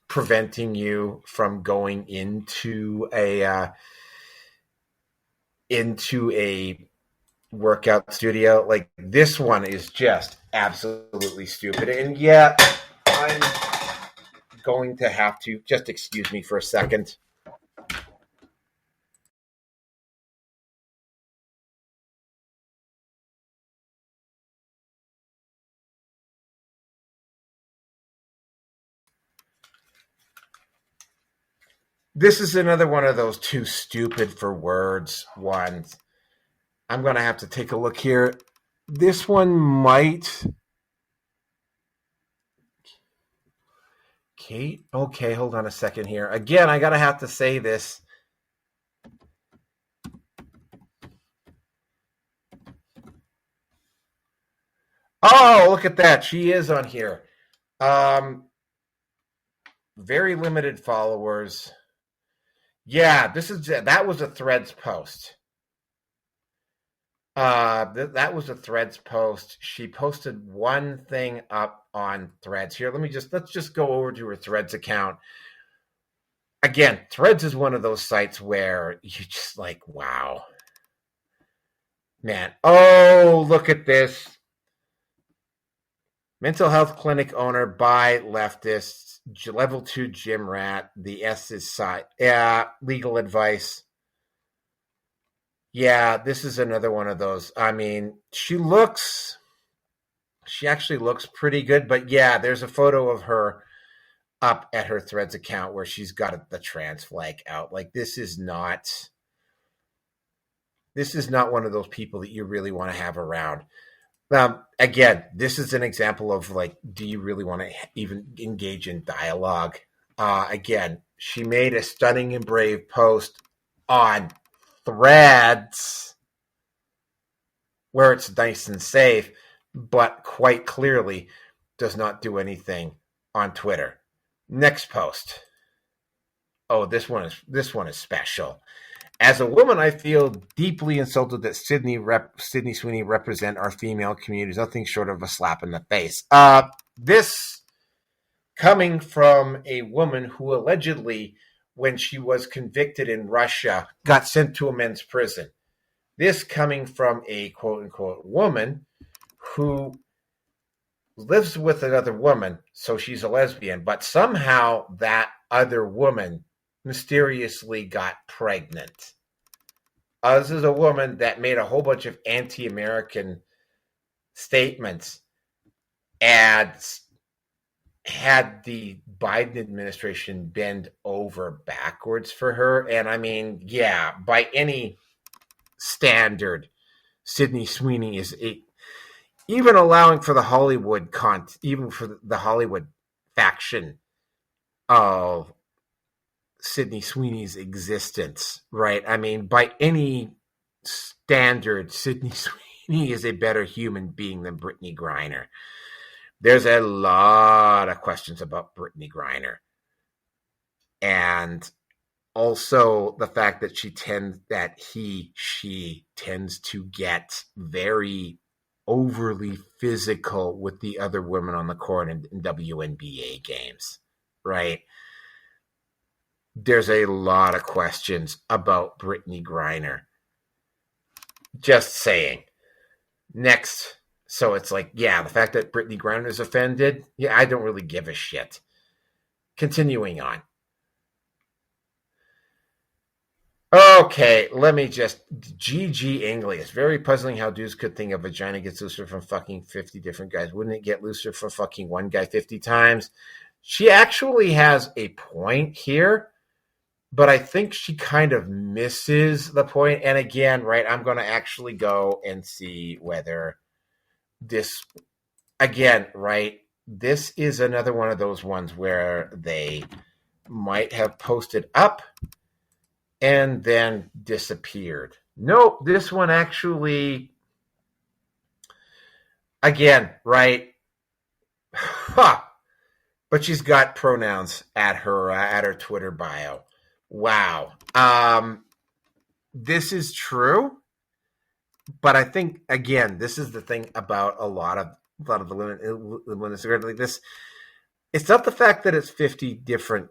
preventing you from going into a workout studio. Like, this one is just absolutely stupid. And yet I'm going to have to just excuse me for a second. This is another one of those too stupid for words ones. I'm going to have to take a look here. This one might. Kate? Okay, hold on a second here. Again, I got to have to say this. Oh, look at that. She is on here. Very limited followers. Yeah, that was a Threads post. That was a Threads post. She posted one thing up on Threads. Here, let's just go over to her Threads account. Again, Threads is one of those sites where you just like, wow, man. Oh, look at this. Mental health clinic owner by leftists, level 2 gym rat. The S is side. Yeah, legal advice. Yeah, this is another one of those. I mean, she actually looks pretty good, but yeah, there's a photo of her up at her Threads account where she's got the trans flag out. Like, this is not one of those people that you really want to have around. Again, this is an example of, like, do you really want to even engage in dialogue? Again, she made a stunning and brave post on Threads where it's nice and safe, but quite clearly does not do anything on Twitter. Next post. Oh, this one is special. As a woman, I feel deeply insulted that Sydney Sweeney represent our female communities. Nothing short of a slap in the face. This coming from a woman who allegedly, when she was convicted in Russia, got sent to a men's prison. This coming from a quote-unquote woman who lives with another woman, so she's a lesbian, but somehow that other woman mysteriously got pregnant. This is a woman that made a whole bunch of anti-American statements and had the Biden administration bend over backwards for her. And I mean, yeah, by any standard, Sydney Sweeney is even allowing for the Hollywood even for the Hollywood faction of Sydney Sweeney's existence, right? I mean, by any standard, Sydney Sweeney is a better human being than Brittany Griner. There's a lot of questions about Brittany Griner. And also the fact that she tends to get very overly physical with the other women on the court in WNBA games, right? There's a lot of questions about Brittany Griner. Just saying. Next. So it's like, yeah, the fact that Brittany Griner is offended, yeah, I don't really give a shit. Continuing on. Okay, let me just... G.G. Engley. It's very puzzling how dudes could think a vagina gets looser from fucking 50 different guys. Wouldn't it get looser from fucking one guy 50 times? She actually has a point here, but I think she kind of misses the point. And again, right, I'm going to actually go and see whether this... Again, right, this is another one of those ones where they might have posted up and then disappeared. Nope, this one actually, again, right? Huh. But she's got pronouns at her Twitter bio. Wow. This is true, but I think again, this is the thing about a lot of the women when it's like this. It's not the fact that it's 50 different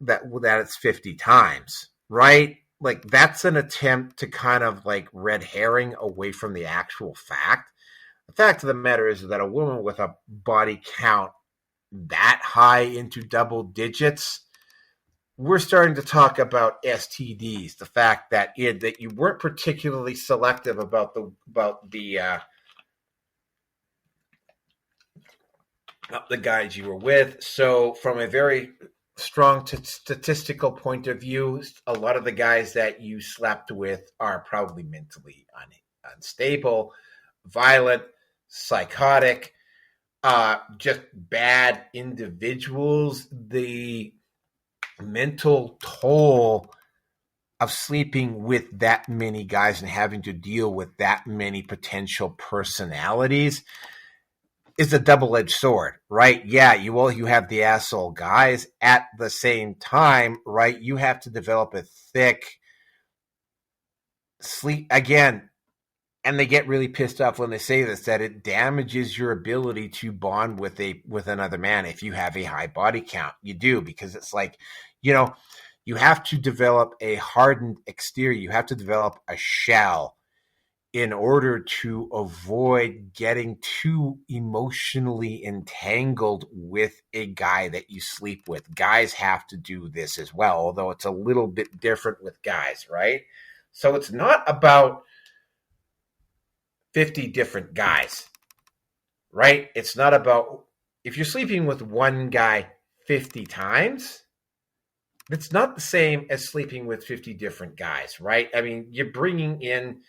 that it's 50 times. Right? Like, that's an attempt to kind of, like, red herring away from the actual fact. The fact of the matter is that a woman with a body count that high into double digits, we're starting to talk about STDs. The fact that that you weren't particularly selective about the guys you were with. So, from a very strong statistical point of view, a lot of the guys that you slept with are probably mentally unstable, violent, psychotic, just bad individuals. The mental toll of sleeping with that many guys and having to deal with that many potential personalities is a double-edged sword, right? Yeah, you have the asshole guys. At the same time, right, you have to develop a thick sleep again, and they get really pissed off when they say this, that it damages your ability to bond with another man if you have a high body count. You do, because it's like, you have to develop a hardened exterior. You have to develop a shell in order to avoid getting too emotionally entangled with a guy that you sleep with. Guys have to do this as well, although it's a little bit different with guys, right? So it's not about 50 different guys, right? It's not about, if you're sleeping with one guy 50 times, it's not the same as sleeping with 50 different guys, right? I mean, you're bringing in,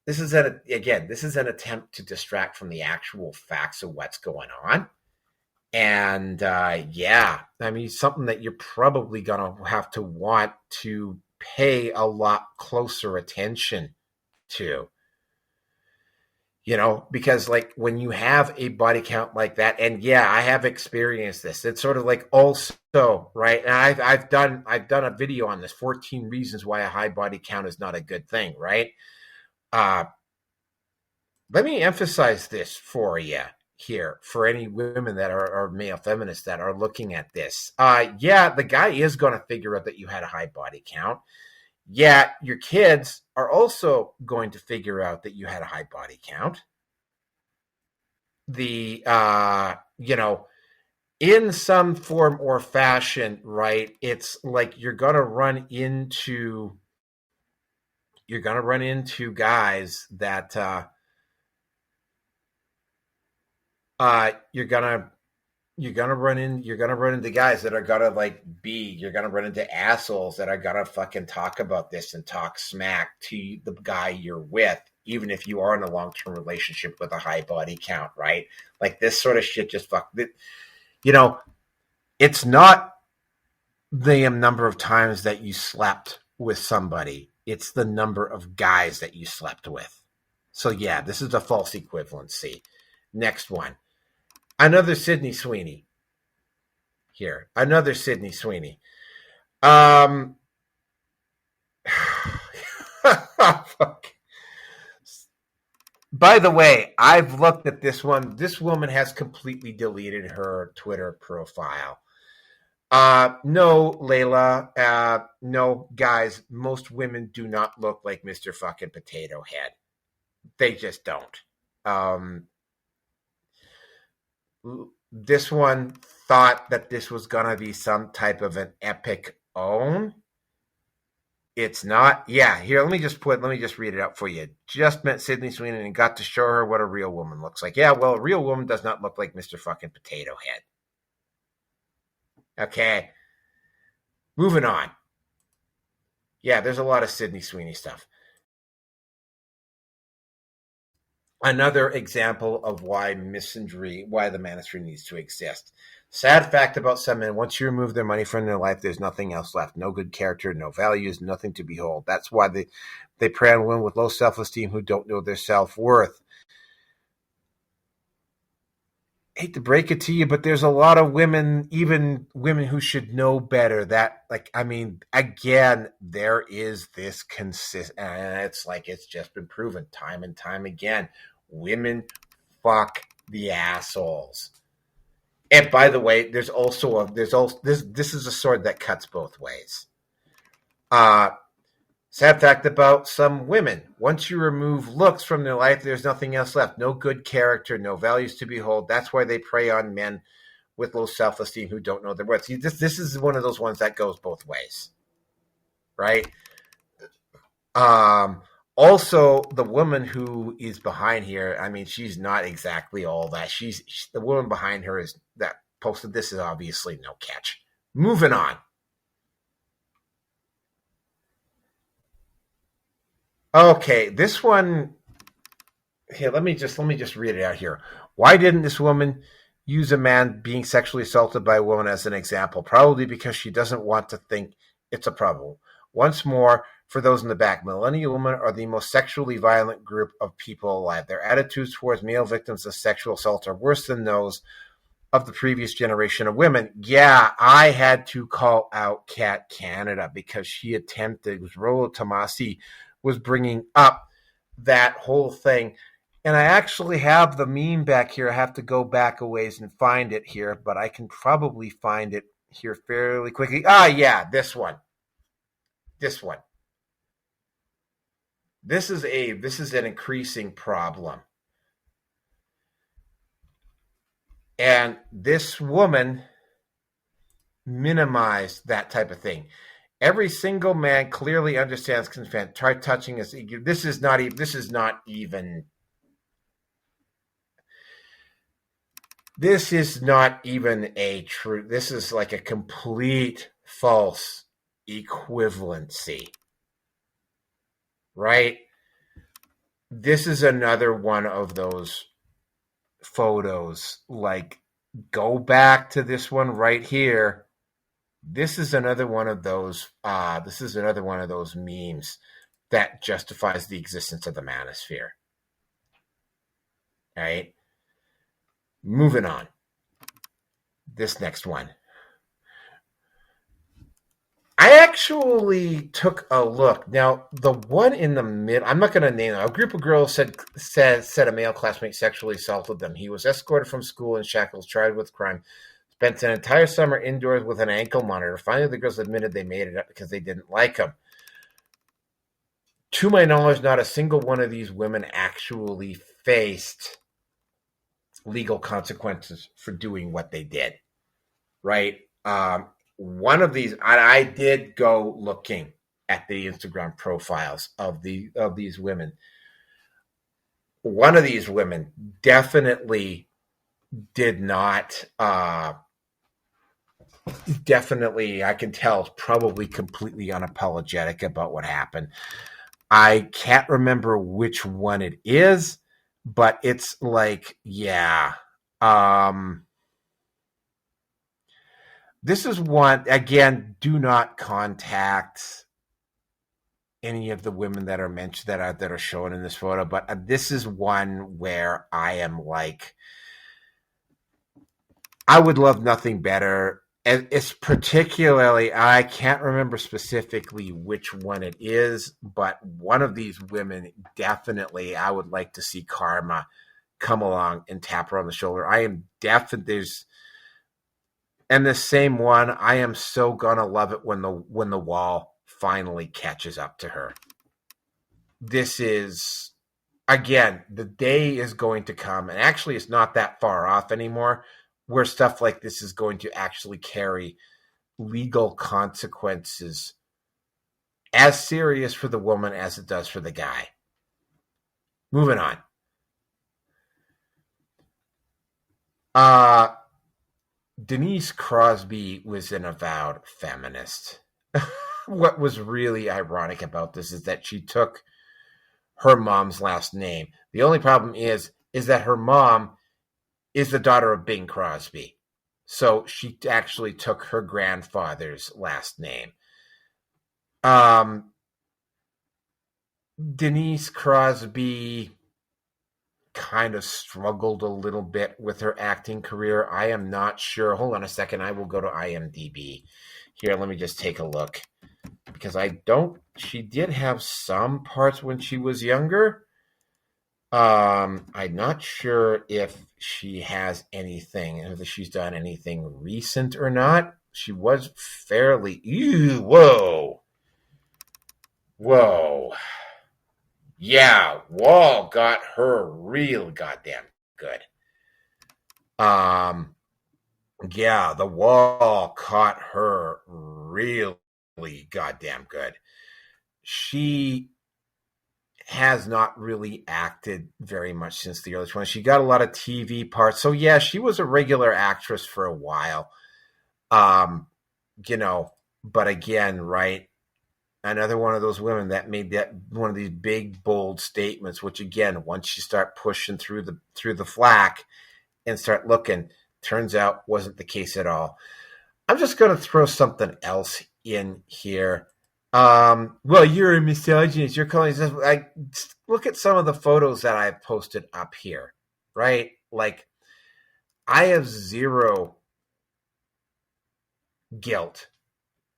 this is an attempt to distract from the actual facts of what's going on. And yeah, I mean, something that you're probably going to have to want to pay a lot closer attention to. Because like when you have a body count like that, and yeah, I have experienced this. It's sort of like also, right? And I've done a video on this, 14 reasons why a high body count is not a good thing, right? Let me emphasize this for you here, for any women that are male feminists that are looking at this. Yeah, the guy is going to figure out that you had a high body count. Yeah, your kids are also going to figure out that you had a high body count. In some form or fashion, right? It's like you're going to run into guys that you're gonna run into guys that are gonna you're gonna run into assholes that are gonna fucking talk about this and talk smack to the guy you're with, even if you are in a long-term relationship with a high body count, right? Like this sort of shit just it's not the number of times that you slept with somebody. It's the number of guys that you slept with. So yeah, this is a false equivalency. Next one. Another Sydney Sweeney. Here. Another Sydney Sweeney. Fuck. By the way, I've looked at this one. This woman has completely deleted her Twitter profile. No, Layla. No, guys, most women do not look like Mr. fucking Potato Head. They just don't. This one thought that this was going to be some type of an epic own. It's not. Yeah, here, let me just read it out for you. Just met Sydney Sweeney and got to show her what a real woman looks like. Yeah, well, a real woman does not look like Mr. fucking Potato Head. Okay. Moving on. Yeah, there's a lot of Sydney Sweeney stuff. Another example of why the manosphere needs to exist. Sad fact about some men, once you remove their money from their life, there's nothing else left. No good character, no values, nothing to behold. That's why they prey on women with low self-esteem who don't know their self-worth. I hate to break it to you, but there's a lot of women, even women who should know better, that, again, there is this it's just been proven time and time again. Women fuck the assholes. And by the way, this is a sword that cuts both ways. Sad fact about some women. Once you remove looks from their life, there's nothing else left. No good character, no values to behold. That's why they prey on men with low self-esteem who don't know their worth. See, this is one of those ones that goes both ways. Right? Also, the woman who is behind here, I mean, she's not exactly all that. The woman behind her that posted this is obviously no catch. Moving on. Okay, this one here. Let me just read it out here. Why didn't this woman use a man being sexually assaulted by a woman as an example? Probably because she doesn't want to think it's a problem. Once more, for those in the back, millennial women are the most sexually violent group of people alive. Their attitudes towards male victims of sexual assault are worse than those of the previous generation of women. Yeah, I had to call out Cat Canada because she attempted, it was Rolo Tomasi, was bringing up that whole thing. And I actually have the meme back here. I have to go back a ways and find it here, but I can probably find it here fairly quickly. Yeah, this one. This one. This is an increasing problem. And this woman minimized that type of thing. Every single man clearly understands consent. Try touching us. This is not even a true. This is like a complete false equivalency. Right? This is another one of those photos. Like, go back to this one right here. This is another one of those. This is another one of those memes that justifies the existence of the manosphere. All right. Moving on. This next one. I actually took a look. Now, the one in the mid, I'm not going to name it. A group of girls said a male classmate sexually assaulted them. He was escorted from school in shackles, tried with crime, spent an entire summer indoors with an ankle monitor. Finally, the girls admitted they made it up because they didn't like him. To my knowledge, not a single one of these women actually faced legal consequences for doing what they did. Right? One of these, I did go looking at the Instagram profiles of these women. One of these women definitely did not. Definitely, I can tell, probably completely unapologetic about what happened. I can't remember which one it is, but it's like, yeah. This is one, again, do not contact any of the women that are mentioned that are shown in this photo, but this is one where I am like, I would love nothing better. And it's particularly, I can't remember specifically which one it is, but one of these women, definitely, I would like to see Karma come along and tap her on the shoulder. I am definitely, and the same one, I am so gonna love it when the wall finally catches up to her. This is, again, the day is going to come, and actually it's not that far off anymore, where stuff like this is going to actually carry legal consequences as serious for the woman as it does for the guy. Moving on. Denise Crosby was an avowed feminist. What was really ironic about this is that she took her mom's last name. The only problem is that her mom is the daughter of Bing Crosby. So she actually took her grandfather's last name. Denise Crosby kind of struggled a little bit with her acting career. I am not sure. Hold on a second. I will go to IMDb. Here, let me just take a look. Because she did have some parts when she was younger. I'm not sure if she has anything, if she's done anything recent or not. She was fairly, whoa. Yeah, Wall got her real goddamn good. Yeah, the Wall caught her really goddamn good. She has not really acted very much since the early 20s. She got a lot of TV parts. So yeah, she was a regular actress for a while. But again, right, another one of those women that made that one of these big, bold statements, which again, once you start pushing through the flack and start looking, turns out wasn't the case at all. I'm just going to throw something else in here. Well, you're a misogynist. You're calling this. Look at some of the photos that I've posted up here, right? Like, I have zero guilt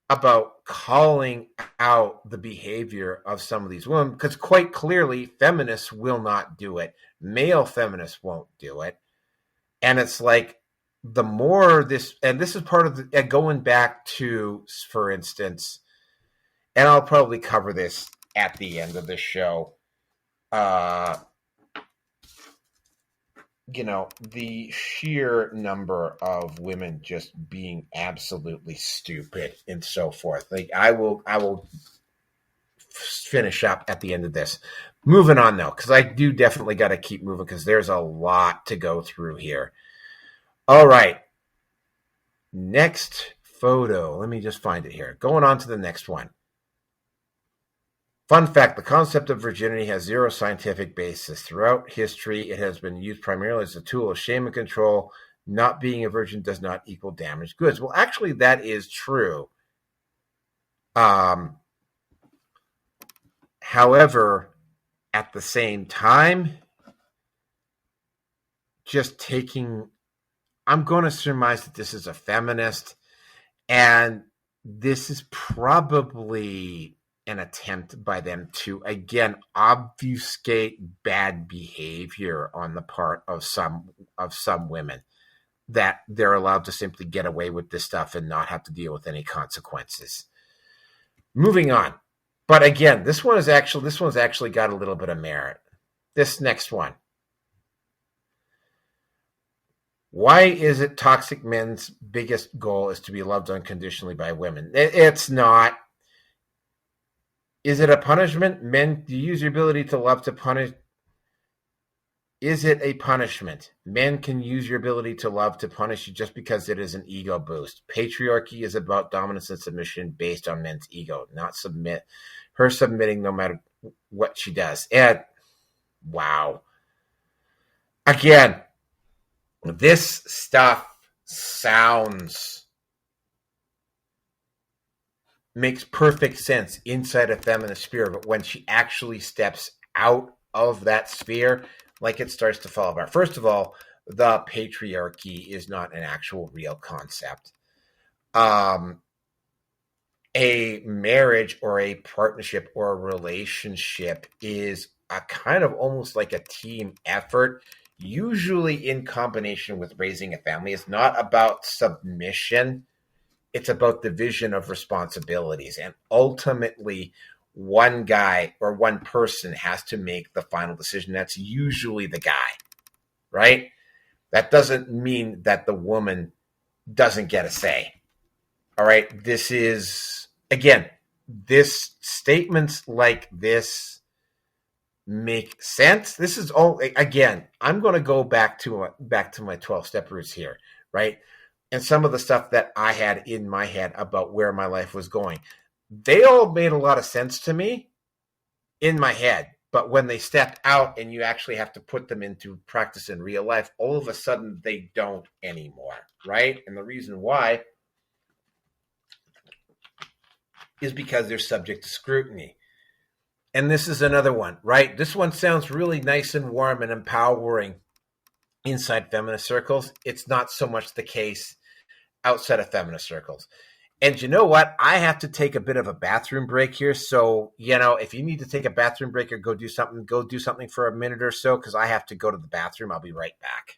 about calling out the behavior of some of these women, because quite clearly feminists will not do it. Male feminists won't do it. And it's like, the more this, and this is part of the, going back to, for instance, and I'll probably cover this at the end of the show, the sheer number of women just being absolutely stupid and so forth. Like, I will finish up at the end of this. Moving on, though, because I do definitely got to keep moving, because there's a lot to go through here. All right. Next photo. Let me just find it here. Going on to the next one. Fun fact, the concept of virginity has zero scientific basis. Throughout history, it has been used primarily as a tool of shame and control. Not being a virgin does not equal damaged goods. Well, actually, that is true. However, at the same time, I'm going to surmise that this is a feminist, and this is probably an attempt by them to, again, obfuscate bad behavior on the part of some women, that they're allowed to simply get away with this stuff and not have to deal with any consequences. Moving on. But again, this one's actually got a little bit of merit. This next one. Why is it toxic men's biggest goal is to be loved unconditionally by women? It's not. Is it a punishment? Men, do you use your ability to love to punish? Is it a punishment? Men can use your ability to love to punish you just because it is an ego boost. Patriarchy is about dominance and submission based on men's ego, not submitting no matter. what she does. And wow. Again, this stuff makes perfect sense inside a feminist sphere, but when she actually steps out of that sphere, like, it starts to fall apart. First of all, the patriarchy is not an actual real concept. A marriage or a partnership or a relationship is a kind of almost like a team effort, usually in combination with raising a family. It's not about submission. It's about division of responsibilities. And ultimately, one guy or one person has to make the final decision. That's usually the guy, right? That doesn't mean that the woman doesn't get a say. All right. This is, again, this statements like this make sense. This is all, again, I'm going to go back to my 12-step roots here, right? And some of the stuff that I had in my head about where my life was going, they all made a lot of sense to me in my head. But when they step out and you actually have to put them into practice in real life, all of a sudden they don't anymore, right? And the reason why is because they're subject to scrutiny. And this is another one, right? This one sounds really nice and warm and empowering inside feminist circles. It's not so much the case outside of feminist circles. And you know what? I have to take a bit of a bathroom break here. So, if you need to take a bathroom break or go do something for a minute or so, because I have to go to the bathroom. I'll be right back.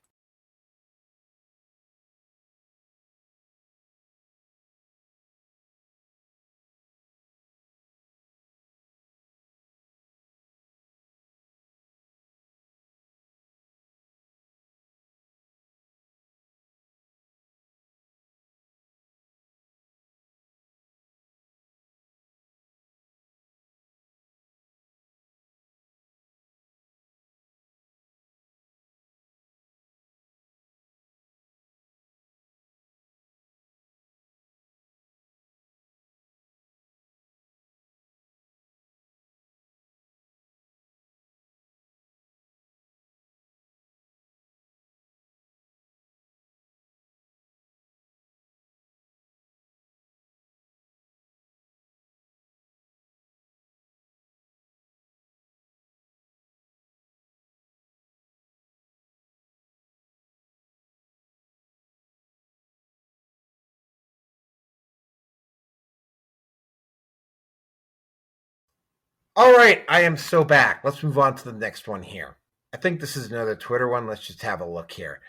All right, I am so back. Let's move on to the next one here. I think this is another Twitter one. Let's just have a look here.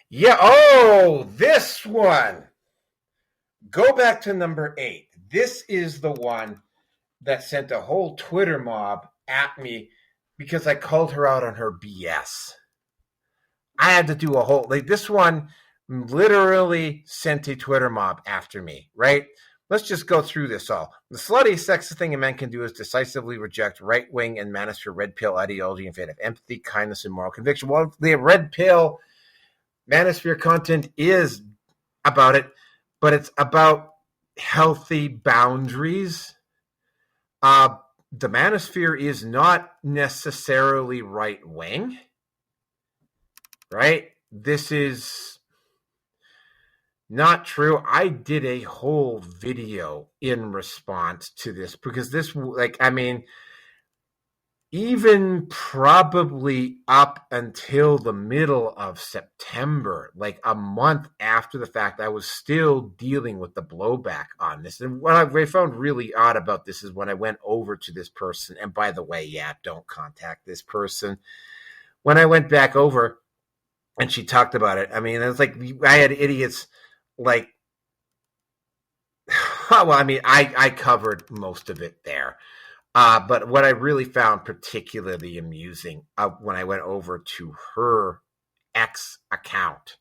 Yeah, this one. Go back to number 8. This is the one that sent a whole Twitter mob at me because I called her out on her BS. I had to do a whole, this one literally sent a Twitter mob after me, right? Let's just go through this all. The slutty, sexist thing a man can do is decisively reject right-wing and manosphere red pill ideology in favor of empathy, kindness, and moral conviction. Well, the red pill manosphere content is about it, but it's about healthy boundaries. The manosphere is not necessarily right-wing, right? This is not true. I did a whole video in response to this because this, even probably up until the middle of September, like a month after the fact, I was still dealing with the blowback on this. And what I found really odd about this is when I went over to this person, and by the way, don't contact this person. When I went back over and she talked about it, it's like I had idiots like, well, I covered most of it there. But what I really found particularly amusing when I went over to her X account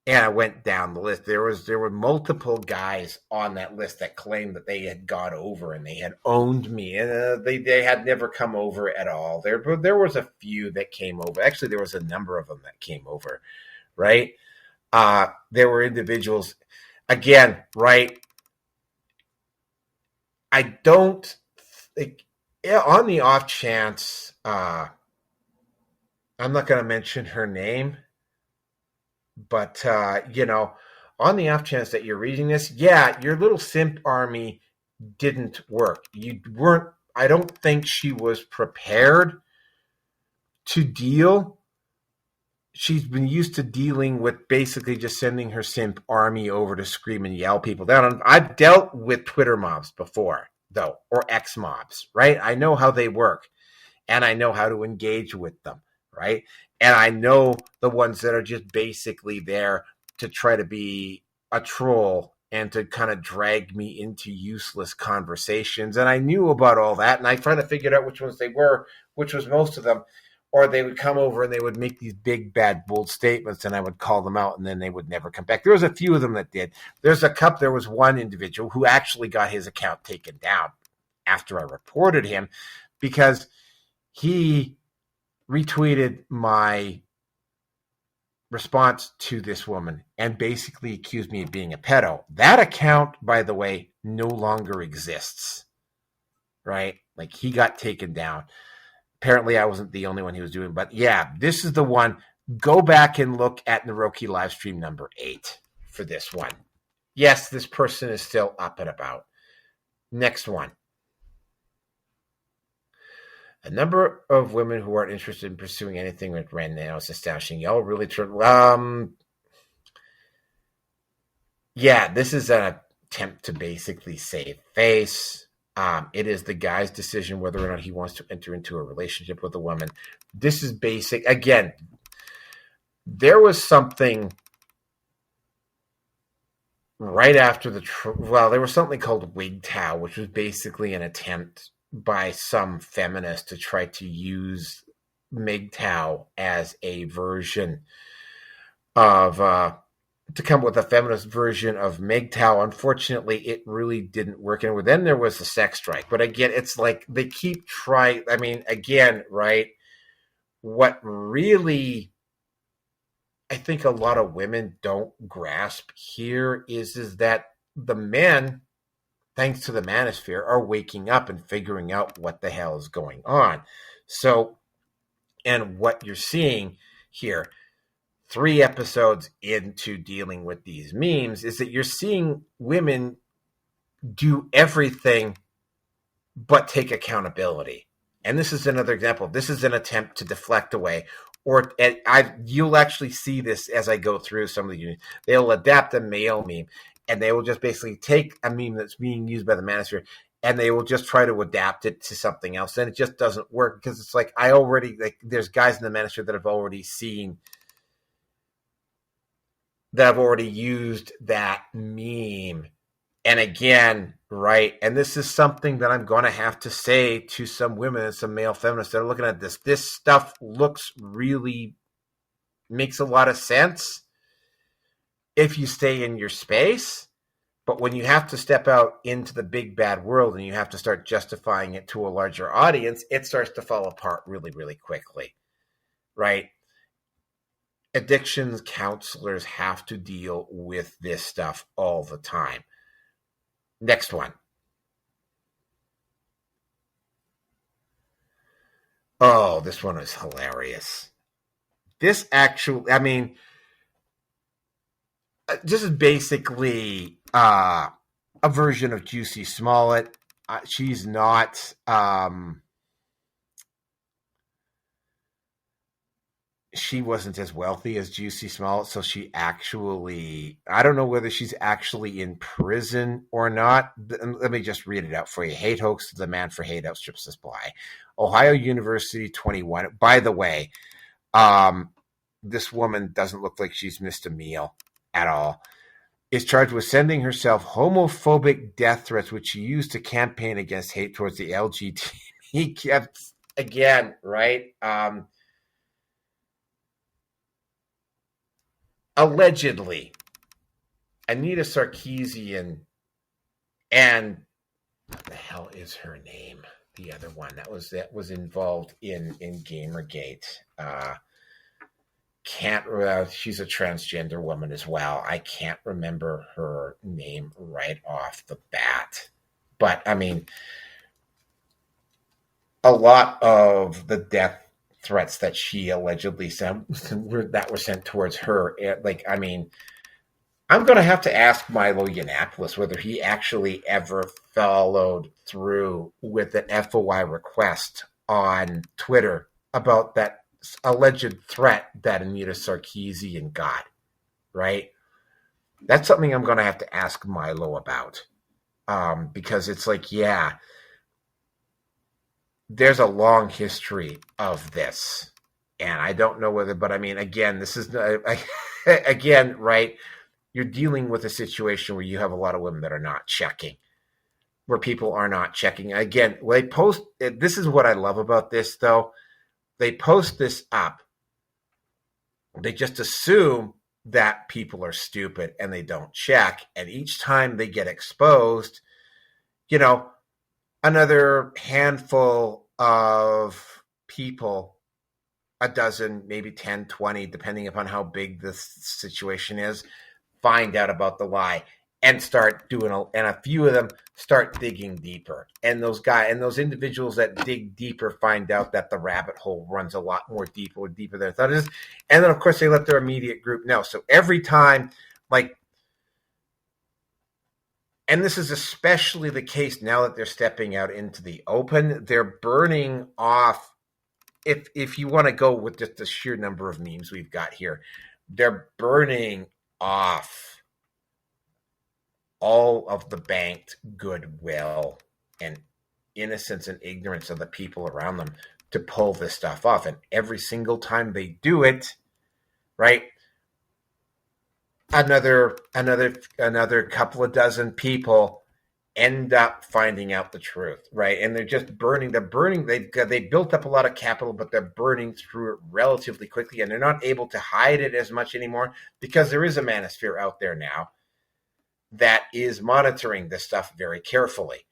and I went down the list, there were multiple guys on that list that claimed that they had got over and they had owned me, and they had never come over at all. There was a few that came over. Actually, there was a number of them that came over, right? There were individuals, again, right? I don't think Yeah, on the off chance, I'm not going to mention her name, but on the off chance that you're reading this, yeah, your little simp army didn't work. You weren't. I don't think she was prepared to deal. She's been used to dealing with basically just sending her simp army over to scream and yell people down. I've dealt with Twitter mobs before, though, or X mobs, right? I know how they work, and I know how to engage with them, right? And I know the ones that are just basically there to try to be a troll and to kind of drag me into useless conversations. And I knew about all that, and I tried to figure out which ones they were, which was most of them. Or they would come over and they would make these big, bad, bold statements, and I would call them out, and then they would never come back. There was a few of them that did. There was one individual who actually got his account taken down after I reported him because he retweeted my response to this woman and basically accused me of being a pedo. That account, by the way, no longer exists, right? Like, he got taken down. Apparently, I wasn't the only one he was doing, but yeah, this is the one. Go back and look at Neroke5 Livestream number 8 for this one. Yes, this person is still up and about. Next one. A number of women who aren't interested in pursuing anything with Ren now is astonishing. Y'all really yeah, this is an attempt to basically save face. It is the guy's decision whether or not he wants to enter into a relationship with a woman. This is basic. Again, there was something right after there was something called WGTOW, which was basically an attempt by some feminists to try to use MGTOW as a version of to come up with a feminist version of MGTOW. Unfortunately, it really didn't work. And then there was the sex strike. But again, it's like they keep trying. I mean, again, right? What really I think a lot of women don't grasp here is that the men, thanks to the manosphere, are waking up and figuring out what the hell is going on. So, and what you're seeing here, 3 episodes into dealing with these memes, is that you're seeing women do everything but take accountability. And this is another example. This is an attempt to deflect away. Or you'll actually see this as I go through some of the units. They'll adapt a male meme, and they will just basically take a meme that's being used by the manosphere, and they will just try to adapt it to something else. And it just doesn't work because it's like there's guys in the manosphere that have already seen that have already used that meme. And again, right, and this is something that I'm going to have to say to some women and some male feminists that are looking at this. This stuff makes a lot of sense if you stay in your space. But when you have to step out into the big bad world and you have to start justifying it to a larger audience, it starts to fall apart really, really quickly, right? Addictions counselors have to deal with this stuff all the time. Next one. Oh, this one is hilarious. This is basically a version of Juicy Smollett. She's not. She wasn't as wealthy as Juicy Smollett, so I don't know whether she's actually in prison or not. Let me just read it out for you. Hate hoax, the man for hate outstrips supply. Ohio University 21. By the way, this woman doesn't look like she's missed a meal at all. Is charged with sending herself homophobic death threats, which she used to campaign against hate towards the LGBT. Again, right? Allegedly, Anita Sarkeesian and what the hell is her name? The other one that was involved in Gamergate. She's a transgender woman as well. I can't remember her name right off the bat. But I mean, a lot of the death threats that she allegedly sent that were sent towards her. Like, I mean, I'm going to have to ask Milo Yiannopoulos whether he actually ever followed through with an FOI request on Twitter about that alleged threat that Anita Sarkeesian got, right? That's something I'm going to have to ask Milo about, because it's like, yeah, there's a long history of this. And I don't know whether, but I mean, again, this is, again, right? You're dealing with a situation where you have a lot of women that are not checking, where people are not checking. Again, they post, this is what I love about this, though. They post this up. They just assume that people are stupid and they don't check. And each time they get exposed, you know, another handful of people, a dozen, maybe 10, 20, depending upon how big this situation is, find out about the lie and start doing, and a few of them start digging deeper. And those individuals that dig deeper find out that the rabbit hole runs a lot more deeper than I thought it is. And then, of course, they let their immediate group know. So every time, like, and this is especially the case now that they're stepping out into the open, they're burning off. If you want to go with just the sheer number of memes we've got here, they're burning off all of the banked goodwill and innocence and ignorance of the people around them to pull this stuff off. And every single time they do it, right, another couple of dozen people end up finding out the truth, right? And they're just burning. They built up a lot of capital, but they're burning through it relatively quickly, and they're not able to hide it as much anymore because there is a manosphere out there now that is monitoring this stuff very carefully.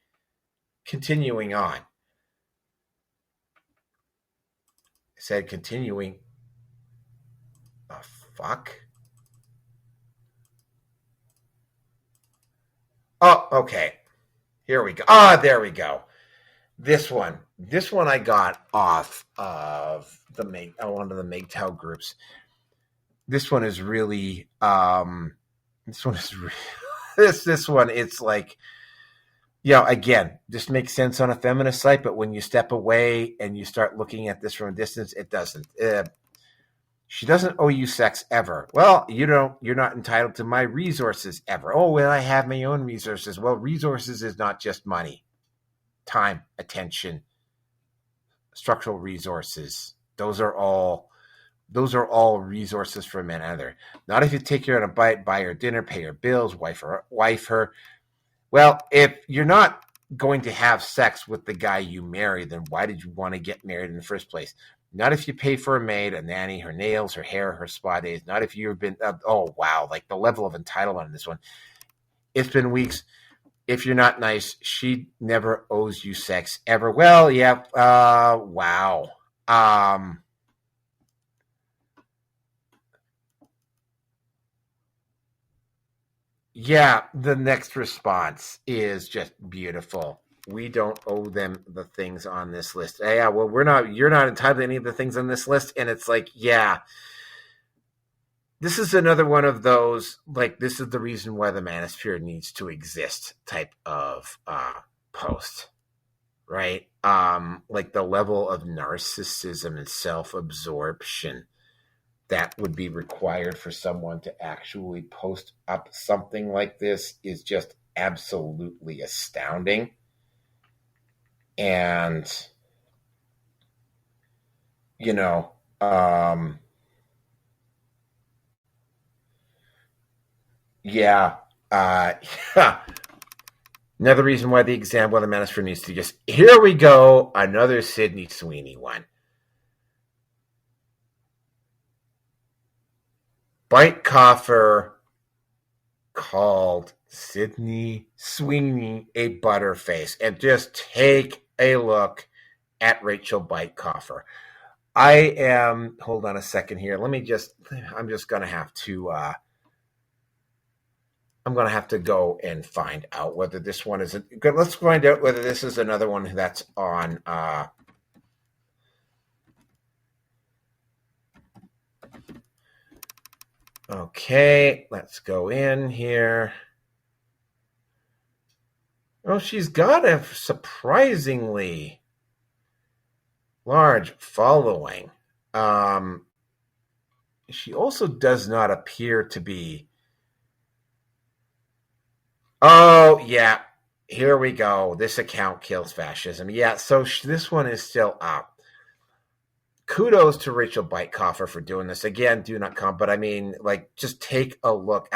Continuing on. I said continuing. The fuck? Oh, okay. Here we go. There we go. This one I got off of one of the MGTOW groups. This one is really, this one, it's like, again, this makes sense on a feminist site, but when you step away and you start looking at this from a distance, it doesn't. She doesn't owe you sex ever. Well, you're not entitled to my resources ever. Oh, well, I have my own resources. Well, resources is not just money, time, attention, structural resources. Those are all resources for men and other. Not if you take her on a bite, buy her dinner, pay her bills, wife her. Well, if you're not going to have sex with the guy you marry, then why did you want to get married in the first place? Not if you pay for a maid, a nanny, her nails, her hair, her spa days. Not if you've been, oh, wow, like the level of entitlement on this one. It's been weeks. If you're not nice, she never owes you sex ever. Well, yeah, wow. Yeah, the next response is just beautiful. We don't owe them the things on this list. Yeah, well, you're not entitled to any of the things on this list. And it's like, yeah, this is another one of those, like, this is the reason why the manosphere needs to exist type of post, right? Like the level of narcissism and self-absorption that would be required for someone to actually post up something like this is just absolutely astounding. And, yeah. Another reason why the manosphere needs to just, here we go, another Sydney Sweeney one. Bite Coffer called Sydney Sweeney a butterface. And just take a look at Rachel Bite Coffer. Hold on a second here. I'm just going to have to, I'm going to have to go and find out whether this one is, let's find out whether this is another one that's on Okay, let's go in here. Oh, she's got a surprisingly large following. She also does not appear to be. Oh, yeah. Here we go. This account kills fascism. Yeah, so this one is still up. Kudos to Rachel Beitkoffer for doing this. Again, do not come, but I mean, like, just take a look.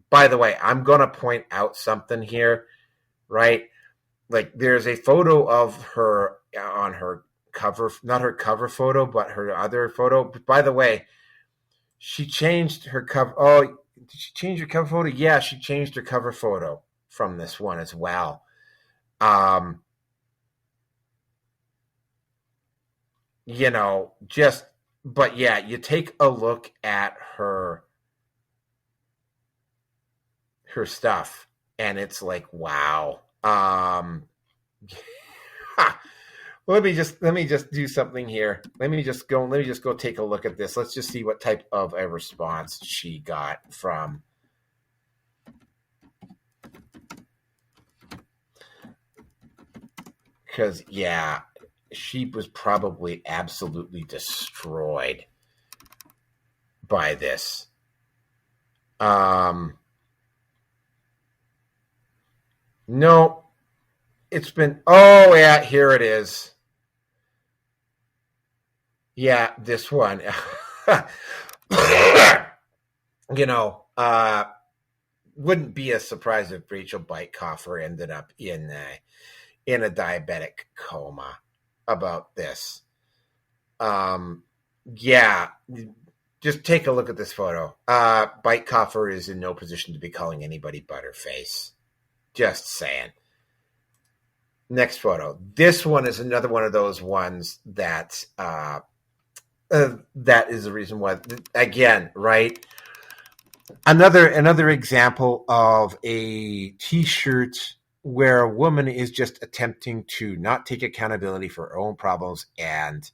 By the way, I'm going to point out something here, right? Like, there's a photo of her on her cover, not her cover photo, but her other photo. But by the way, she changed her cover. Oh, did she change her cover photo? Yeah, she changed her cover photo from this one as well. You know, just, but yeah, you take a look at her stuff, and it's like, wow. Let me just do something here. Let me just go take a look at this. Let's just see what type of a response she got from. Because, yeah, she was probably absolutely destroyed by this. No, it's been, oh, yeah, here it is. Yeah, this one. You know, wouldn't be a surprise if Rachel Beitkoffer ended up in a diabetic coma about this. Yeah, just take a look at this photo. Beitkoffer is in no position to be calling anybody butterface. Just saying. Next photo. This one is another one of those ones that that is the reason why. Again, right? Another example of a T-shirt where a woman is just attempting to not take accountability for her own problems and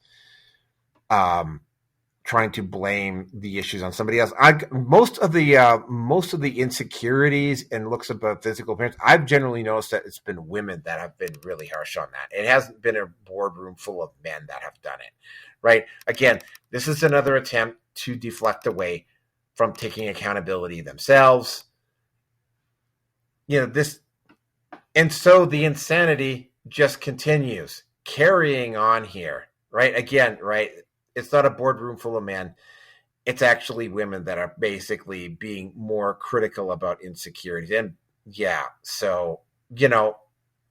trying to blame the issues on somebody else. Most of the insecurities and looks about physical appearance, I've generally noticed that it's been women that have been really harsh on that. It hasn't been a boardroom full of men that have done it, right? Again, this is another attempt to deflect away from taking accountability themselves. You know, this, and so the insanity just continues, carrying on here, right? Again, right? It's not a boardroom full of men. It's actually women that are basically being more critical about insecurities. And yeah, so, you know,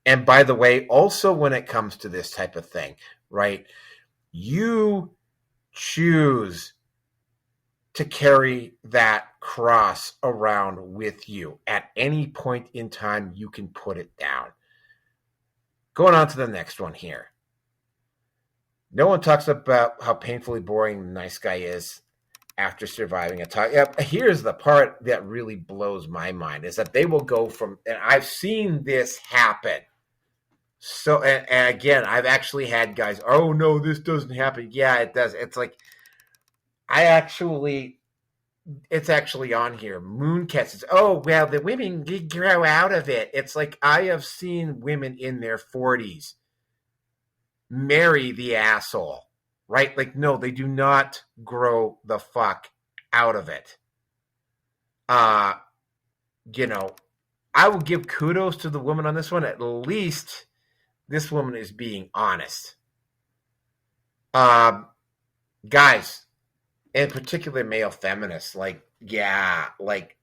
and by the way, also when it comes to this type of thing, right, you choose to carry that cross around with you. At any point in time, you can put it down. Going on to the next one here. No one talks about how painfully boring the nice guy is after surviving a talk. Yeah, here's the part that really blows my mind is that they will go from, and I've seen this happen. So, and again, I've actually had guys, oh no, this doesn't happen. Yeah, it does. It's like, it's actually on here. Mooncat says, oh, well, the women did grow out of it. It's like, I have seen women in their 40s marry the asshole, right? Like, no, they do not grow the fuck out of it. You know, I will give kudos to the woman on this one. At least this woman is being honest. Guys, in particular male feminists, like, yeah, like,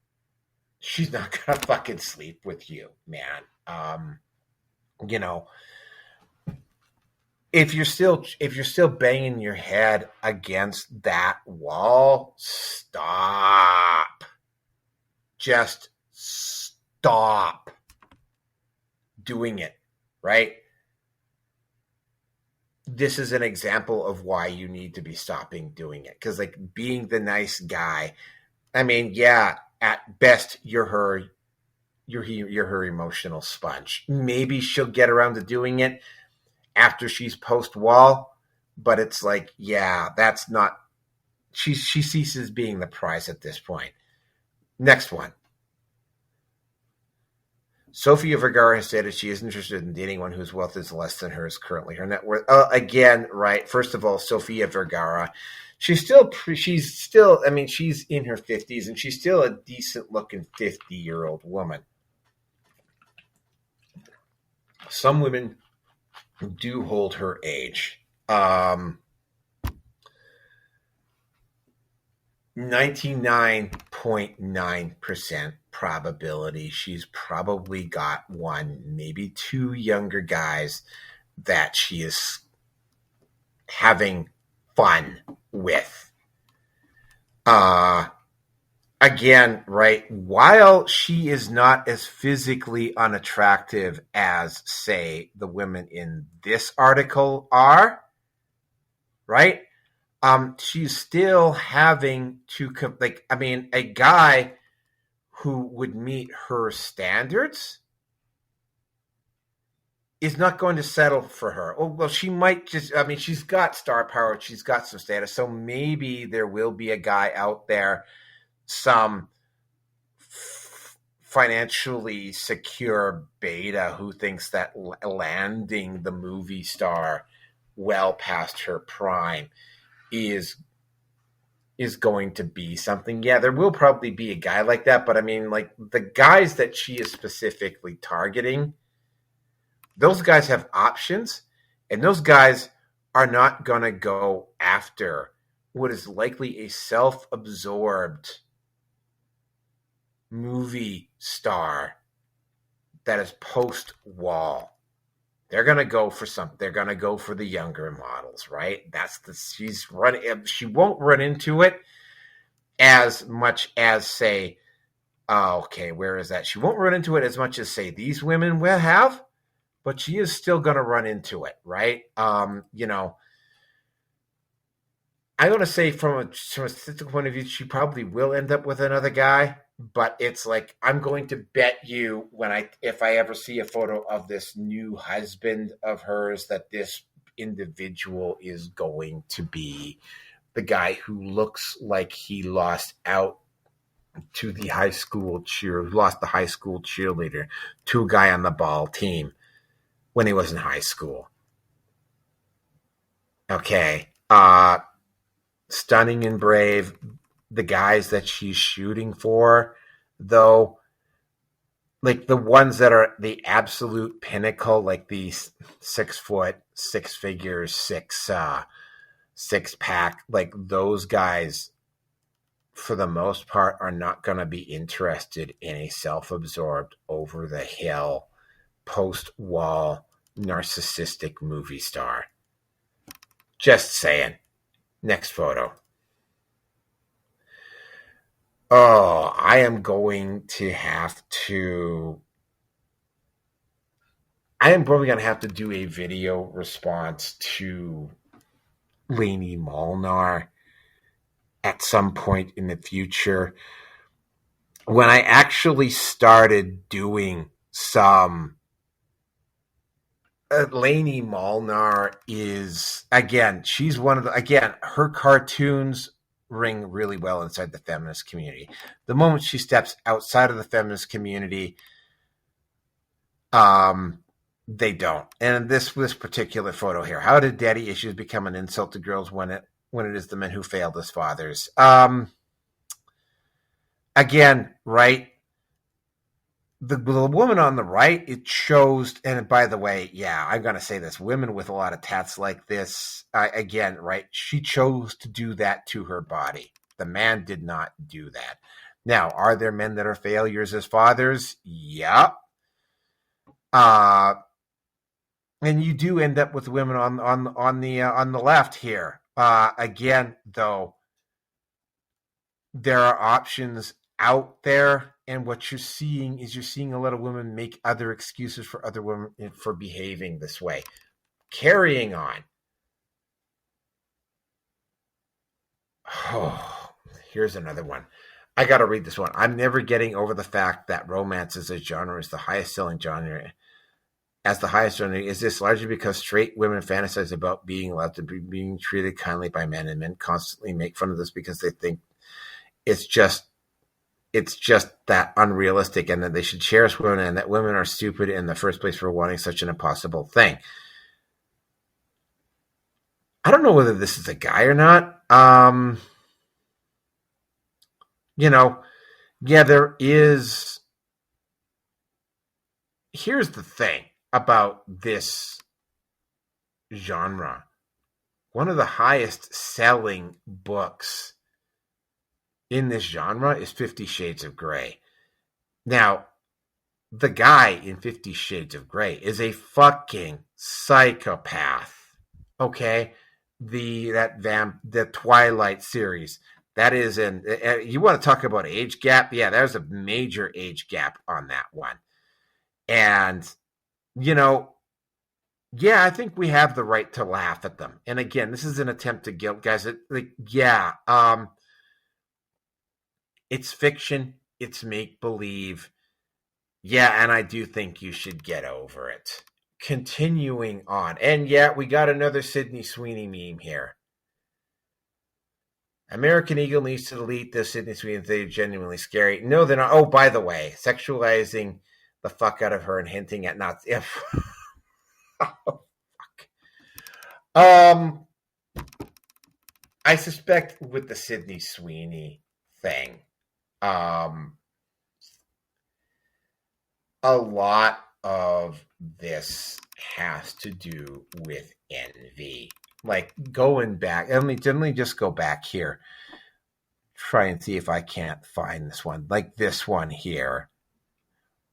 she's not gonna fucking sleep with you, man. You know, if you're still banging your head against that wall, stop. Just stop doing it, right? This is an example of why you need to be stopping doing it. Because, like, being the nice guy, I mean, yeah, at best you're her emotional sponge. Maybe she'll get around to doing it after she's post-wall, but it's like, yeah, that's not she ceases being the prize at this point. Next one. Sofia Vergara has stated she is interested in dating one whose wealth is less than hers currently. Her net worth, again, right? First of all, Sofia Vergara, she's still, I mean, she's in her 50s and she's still a decent looking 50-year-old woman. Some women do hold her age. 99.9% probability she's probably got one, maybe two younger guys that she is having fun with. Again, right, while she is not as physically unattractive as, say, the women in this article are, right? She's still having to, like, I mean, a guy who would meet her standards is not going to settle for her. Oh, well, she might just, I mean, she's got star power, she's got some status, so maybe there will be a guy out there, some financially secure beta who thinks that landing the movie star well past her prime is going to be something. Yeah, there will probably be a guy like that, but I mean, like, the guys that she is specifically targeting, those guys have options, and those guys are not going to go after what is likely a self-absorbed movie star that is post-wall. They're going to go for they're going to go for the younger models, right? She won't run into it as much as, say, where is that? She won't run into it as much as, say, these women will have, but she is still going to run into it, right? You know, I'm going to say from a statistical point of view, she probably will end up with another guy. But it's like, I'm going to bet you if I ever see a photo of this new husband of hers, that this individual is going to be the guy who looks like he lost out to the high school cheerleader to a guy on the ball team when he was in high school. Okay. Stunning and brave. The guys that she's shooting for, though, like the ones that are the absolute pinnacle, like these 6 foot, 6 figures, six pack, like those guys, for the most part, are not going to be interested in a self-absorbed, over the hill, post-wall, narcissistic movie star. Just saying. Next photo. Oh, I am probably going to have to do a video response to Lainey Molnar at some point in the future. When I actually started doing some, Lainey Molnar is, again, she's one of her cartoons ring really well inside the feminist community. The moment she steps outside of the feminist community, they don't. And this particular photo here, how did daddy issues become an insult to girls when it is the men who failed as fathers? Again, right? The woman on the right, it shows, and by the way, yeah, I'm going to say this, women with a lot of tats like this, again, right, she chose to do that to her body. The man did not do that. Now, are there men that are failures as fathers? Yeah. And you do end up with women on the left here. Again, though, there are options out there, and what you're seeing a lot of women make other excuses for other women for behaving this way. Carrying on. Oh, here's another one. I got to read this one. I'm never getting over the fact that romance as a genre is the highest selling genre as the highest genre. Is this largely because straight women fantasize about being allowed to be being treated kindly by men, and men constantly make fun of this because they think it's just that unrealistic, and that they should cherish women, and that women are stupid in the first place for wanting such an impossible thing? I don't know whether this is a guy or not. Yeah, there is. Here's the thing about this genre. One of the highest selling books in this genre is 50 Shades of Grey. Now, the guy in 50 Shades of Grey is a fucking psychopath. Okay? The Twilight series. That is you want to talk about age gap? Yeah, there's a major age gap on that one. And, yeah, I think we have the right to laugh at them. And again, this is an attempt to guilt guys. It's fiction. It's make-believe. Yeah, and I do think you should get over it. Continuing on. And yeah, we got another Sydney Sweeney meme here. American Eagle needs to delete the Sydney Sweeney. They're genuinely scary. No, they're not. Oh, by the way, sexualizing the fuck out of her and hinting at Nazi. Oh, fuck. I suspect with the Sydney Sweeney thing, a lot of this has to do with envy. Like going back, let me just go back here. Try and see if I can't find this one. Like this one here.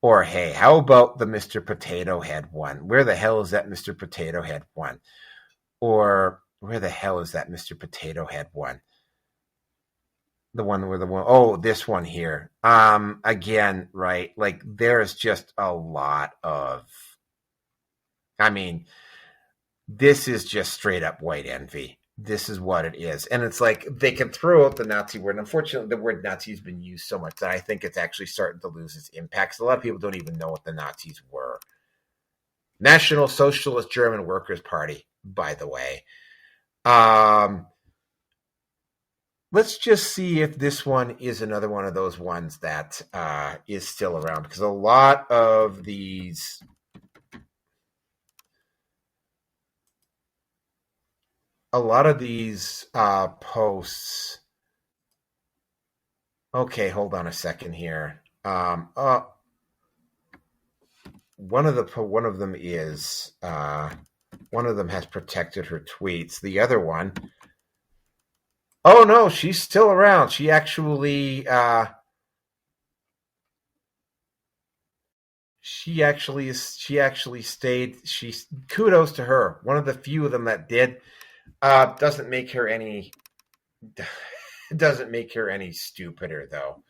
Or hey, how about the Mr. Potato Head one? Where the hell is that Mr. Potato Head one? Or where the hell is that Mr. Potato Head one? This one here. Again, right? Like there's just a lot of, this is just straight up white envy. This is what it is. And it's like they can throw out the Nazi word. Unfortunately, the word Nazi has been used so much that I think it's actually starting to lose its impact. So a lot of people don't even know what the Nazis were. National Socialist German Workers' Party, by the way. Let's just see if this one is another one of those ones that is still around. Because a lot of these posts. Okay, hold on a second here. One of them is one of them has protected her tweets. The other one, oh no, she's still around. She actually stayed. Kudos to her. One of the few of them that did. Doesn't make her any stupider though.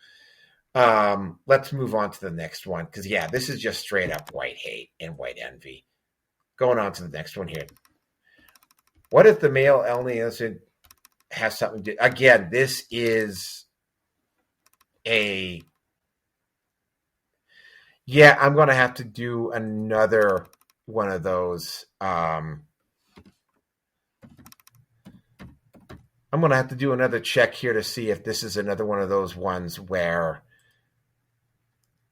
Let's move on to the next one because yeah, this is just straight up white hate and white envy. Going on to the next one here. What if the male only innocent has something to do? Again, this is I'm going to have to do another one of those. I'm going to have to do another check here to see if this is another one of those ones where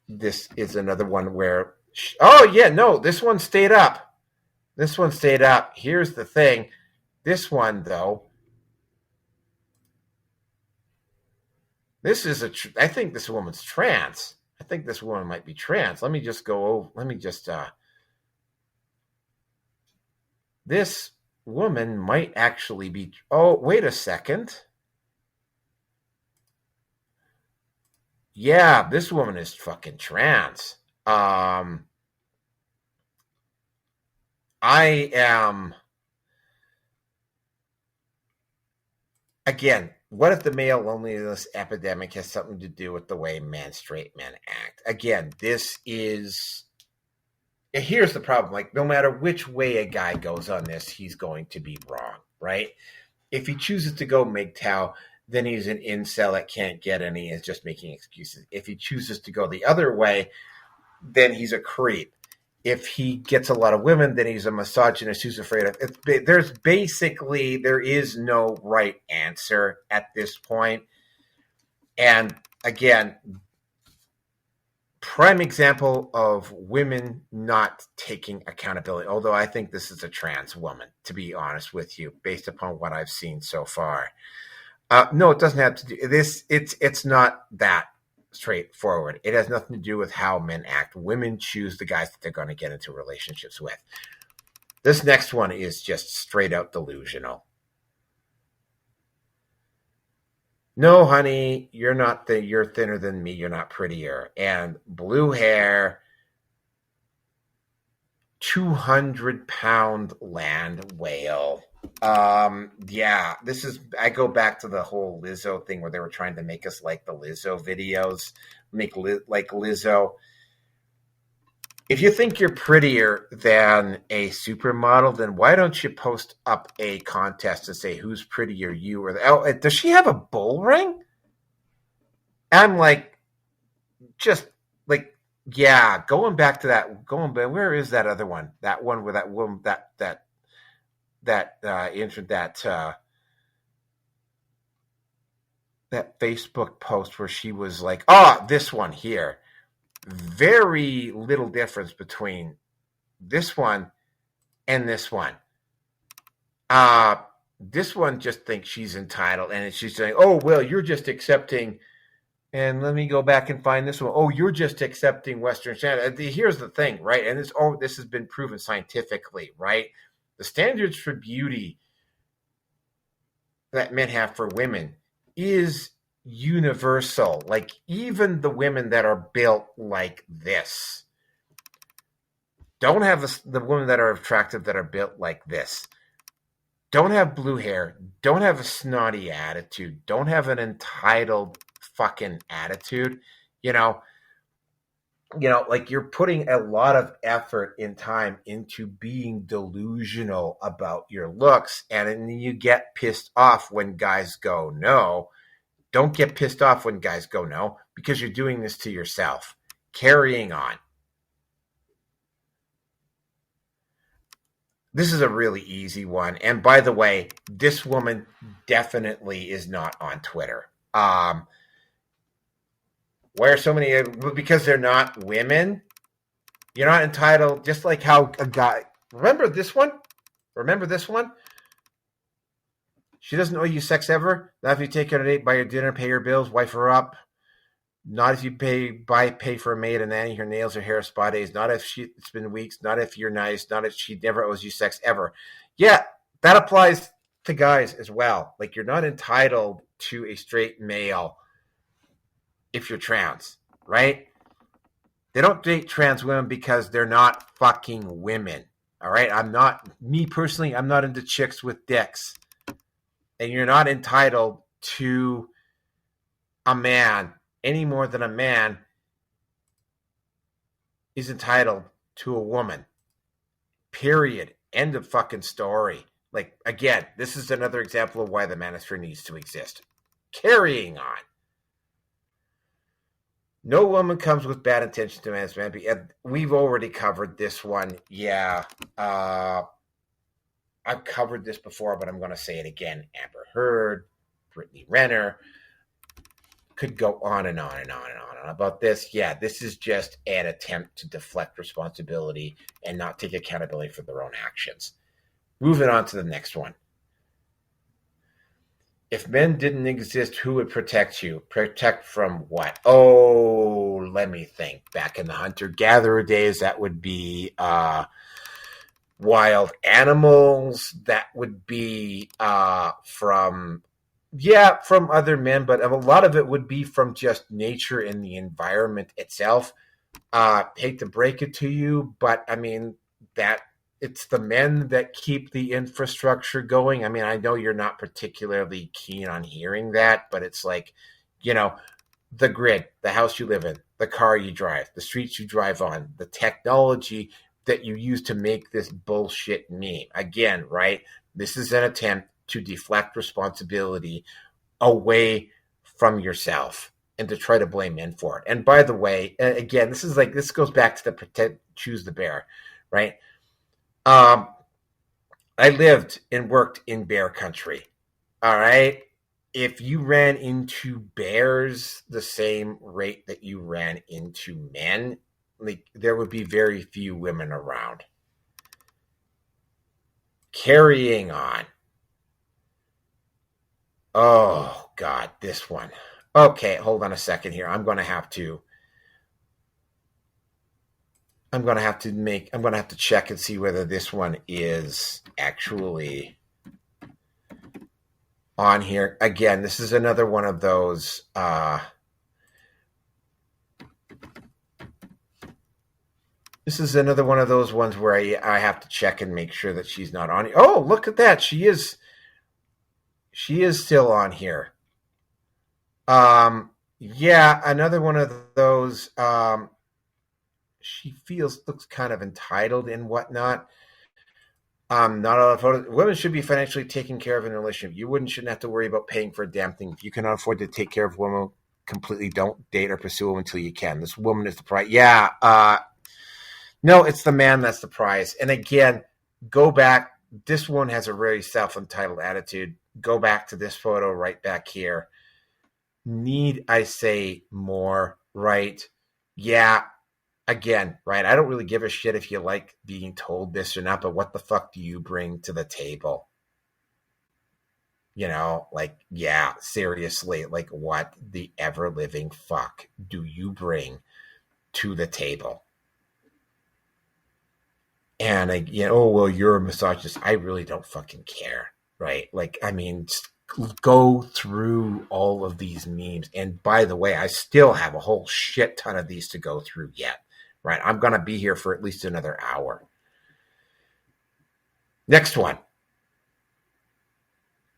this is another one where, oh yeah, no, this one stayed up. Here's the thing. This one though, I think this woman's trans. I think this woman might be trans. Let me just this woman might actually be, oh, wait a second. Yeah, this woman is fucking trans. I am, again, what if the male loneliness epidemic has something to do with the way straight men act? Again, here's the problem. Like, no matter which way a guy goes on this, he's going to be wrong, right? If he chooses to go MGTOW, then he's an incel that can't get any, is just making excuses. If he chooses to go the other way, then he's a creep. if he gets a lot of women, then he's a misogynist who's afraid of it. There is no right answer at this point. And again, prime example of women not taking accountability, although I think this is a trans woman, to be honest with you, based upon what I've seen so far. No, it doesn't have to do this. It's not that straightforward. It has nothing to do with how men act. Women choose the guys that they're going to get into relationships with. This next one is just straight out delusional. No, honey, you're not you're thinner than me. You're not prettier. And blue hair, 200-pound land whale. Yeah, I go back to the whole Lizzo thing where they were trying to make us like the Lizzo videos, like Lizzo. If you think you're prettier than a supermodel, then why don't you post up a contest to say who's prettier, you or does she have a bull ring? I'm like, just like, yeah, going back to that, where is that other one? That one where that woman, that Facebook post where she was like, this one here. Very little difference between this one and this one. This one just thinks she's entitled, and she's saying, oh, well, you're just accepting, and let me go back and find this one. Oh, you're just accepting Western standards. Here's the thing, right? And this has been proven scientifically, right? The standards for beauty that men have for women is universal. Like, even the women that are built like this don't have the women that are attractive that are built like this. Don't have blue hair, don't have a snotty attitude, don't have an entitled fucking attitude. Like, you're putting a lot of effort and time into being delusional about your looks, and then you get pissed off when guys go no. Don't get pissed off when guys go no, because you're doing this to yourself. Carrying on. This is a really easy one. And by the way, this woman definitely is not on Twitter. Why are so many? Because they're not women. You're not entitled, just like how a guy. Remember this one? She doesn't owe you sex ever. Not if you take her on a date, buy her dinner, pay her bills, wife her up. Not if you pay for a maid, a nanny, her nails, her hair, spa days. Not if it's been weeks. Not if you're nice. Not if she never owes you sex ever. Yeah, that applies to guys as well. Like, you're not entitled to a straight male if you're trans, right? They don't date trans women because they're not fucking women. All right? I'm not into chicks with dicks. And you're not entitled to a man any more than a man is entitled to a woman. Period. End of fucking story. Like, again, this is another example of why the manosphere needs to exist. Carrying on. No woman comes with bad intentions to man's man. We've already covered this one. Yeah. I've covered this before, but I'm going to say it again. Amber Heard, Brittany Renner. Could go on and on and on and on about this. Yeah, this is just an attempt to deflect responsibility and not take accountability for their own actions. Moving on to the next one. If men didn't exist, who would protect you? Protect from what? Oh, let me think. Back in the hunter-gatherer days, that would be wild animals. That would be from other men, but a lot of it would be from just nature and the environment itself. Hate to break it to you, but I mean, that it's the men that keep the infrastructure going. I mean, I know you're not particularly keen on hearing that, but it's like, the grid, the house you live in, the car you drive, the streets you drive on, the technology that you use to make this bullshit meme. Again, right? This is an attempt to deflect responsibility away from yourself. and to try to blame men for it. And by the way, again, this goes back to the pretend choose the bear, right? I lived and worked in bear country. All right. If you ran into bears the same rate that you ran into men, like there would be very few women around. Carrying on. Oh God, this one. Okay, hold on a second here. I'm gonna have to check and see whether this one is actually on here. Again, this is another one of those ones where I have to check and make sure that she's not on here. Oh, look at that. She is still on here. Yeah, another one of those. She looks kind of entitled and whatnot. Not a lot of photos. Women should be financially taken care of in a relationship. You shouldn't have to worry about paying for a damn thing. If you cannot afford to take care of a woman completely, don't date or pursue them until you can. This woman is the prize. Yeah. No, it's the man that's the prize. And again, go back. This one has a very self-entitled attitude. Go back to this photo right back here. Need I say more? Right? Yeah. Again, right? I don't really give a shit if you like being told this or not, but what the fuck do you bring to the table? You know, like, yeah, seriously, like what the ever living fuck do you bring to the table? And oh, well, you're a misogynist. I really don't fucking care, right? Like, I mean, just go through all of these memes. And by the way, I still have a whole shit ton of these to go through yet. Right, I'm going to be here for at least another hour. Next one.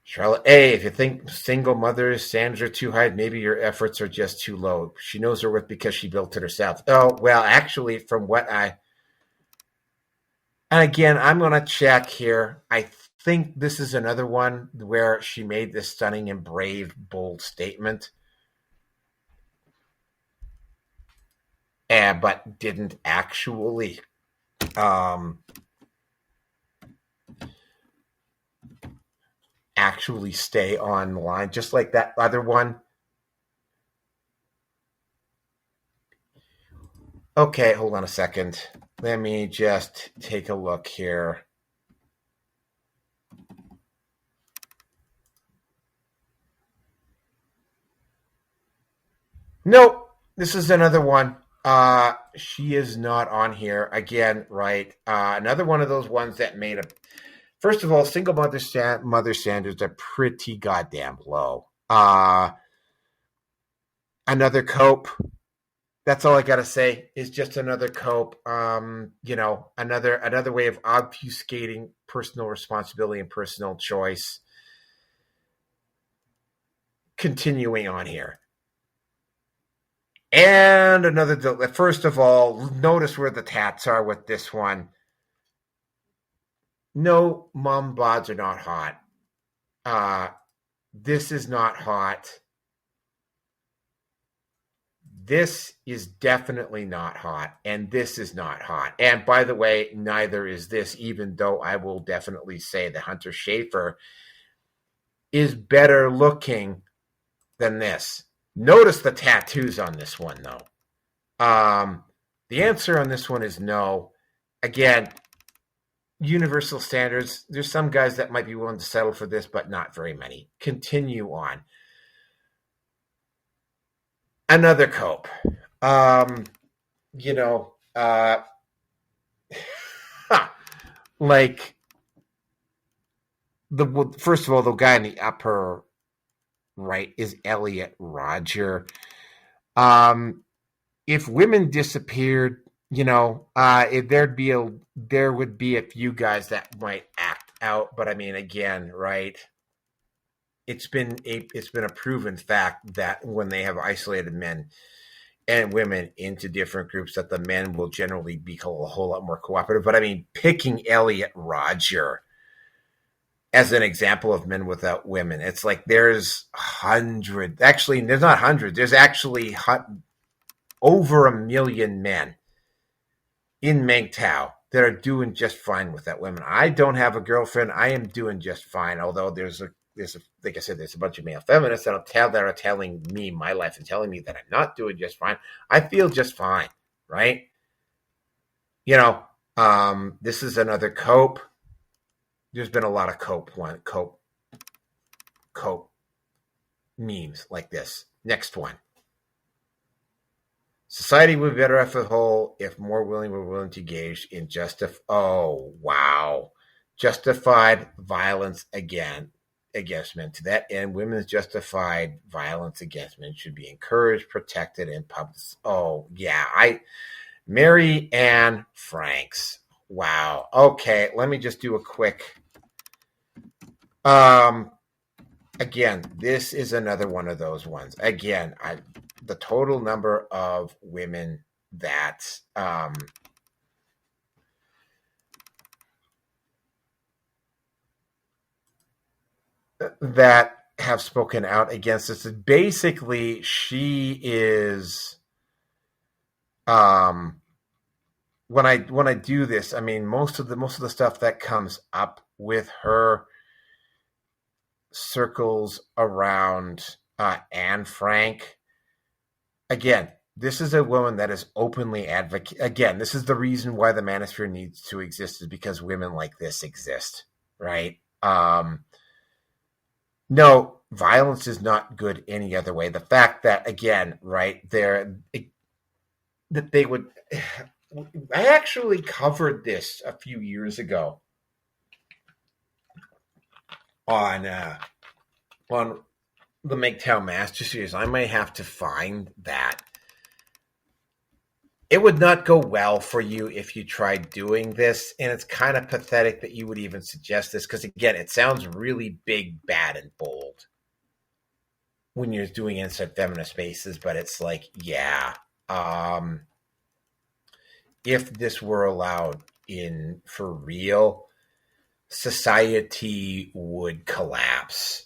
Charlotte A., if you think single mother standards are too high, maybe your efforts are just too low. She knows her worth because she built it herself. Oh, well, actually, from what and again, I'm going to check here. I think this is another one where she made this stunning and brave, bold statement. But didn't actually stay on the line, just like that other one. Okay, hold on a second. Let me just take a look here. Nope, this is another one. She is not on here again, right? Another one of those ones that made a. First of all, single mother standards are pretty goddamn low. Another cope. That's all I gotta say. Is just another cope. Another way of obfuscating personal responsibility and personal choice. Continuing on here. And first of all, notice where the tats are with this one. No, mom bods are not hot. This is not hot. This is definitely not hot. And this is not hot. And by the way, neither is this, even though I will definitely say that Hunter Schafer is better looking than this. Notice the tattoos on this one, though. The answer on this one is no. Again, universal standards. There's some guys that might be willing to settle for this, but not very many. Continue on. Another cope. Like first of all, the guy in the upper right is Elliot Rodger. If women disappeared, there would be a few guys that might act out, but I mean, again, right? It's been a proven fact that when they have isolated men and women into different groups, that the men will generally be a whole lot more cooperative. But I mean, picking Elliot Rodger as an example of men without women. It's like there's hundred. Actually, there's not hundred. There's actually over 1 million men in MGTOW that are doing just fine without women. I don't have a girlfriend. I am doing just fine. Although there's like I said, there's a bunch of male feminists that are telling me my life and telling me that I'm not doing just fine. I feel just fine, right? This is another cope. There's been a lot of cope memes like this. Next one. Society would be better off as a whole if more were willing to engage in justified violence against men. To that end, women's justified violence against men should be encouraged, protected, and published. Oh, yeah. Mary Ann Franks. Wow. Okay, let me just do a quick. Again, this is another one of those ones. Again, the total number of women that that have spoken out against this. Basically, she is when I do this, I mean most of the stuff that comes up with her circles around Anne Frank. Again, this is a woman that is openly advocate. Again, this is the reason why the manosphere needs to exist, is because women like this exist, right? No, violence is not good any other way. The fact that, again, right, that they would. I actually covered this a few years ago on the MGTOW Master Series. I may have to find that. It would not go well for you if you tried doing this, and it's kind of pathetic that you would even suggest this, because, again, it sounds really big, bad, and bold when you're doing inside feminist spaces, but it's like, yeah, if this were allowed in for real, society would collapse.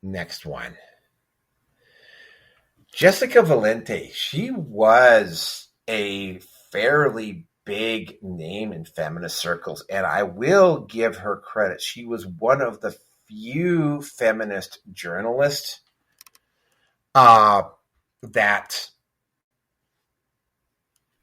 Next one. Jessica Valente. She was a fairly big name in feminist circles, and I will give her credit. She was one of the few feminist journalists that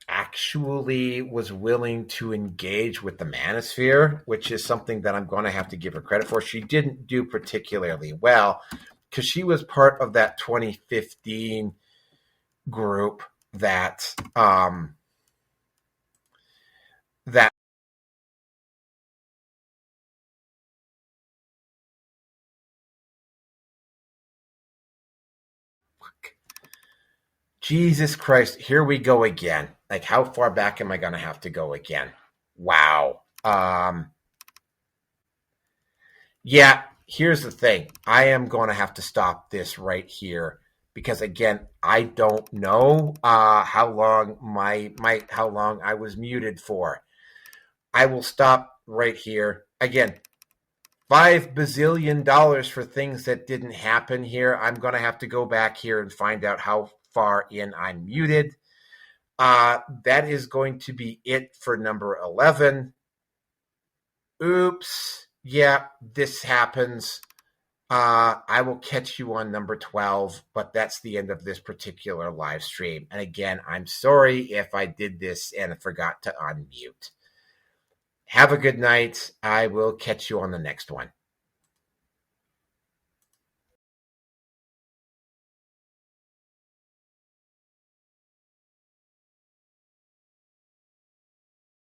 actually was willing to engage with the manosphere, which is something that I'm going to have to give her credit for. She didn't do particularly well because she was part of that 2015 group that Jesus Christ, here we go again. Like, how far back am I going to have to go again? Wow. Yeah, here's the thing. I am going to have to stop this right here because, again, I don't know how long how long I was muted for. I will stop right here. Again, $5 bazillion for things that didn't happen here. I'm going to have to go back here and find out how far in I'm muted. That is going to be it for number 11. Oops. Yeah, this happens. I will catch you on number 12, but that's the end of this particular live stream. And again, I'm sorry if I did this and forgot to unmute. Have a good night. I will catch you on the next one.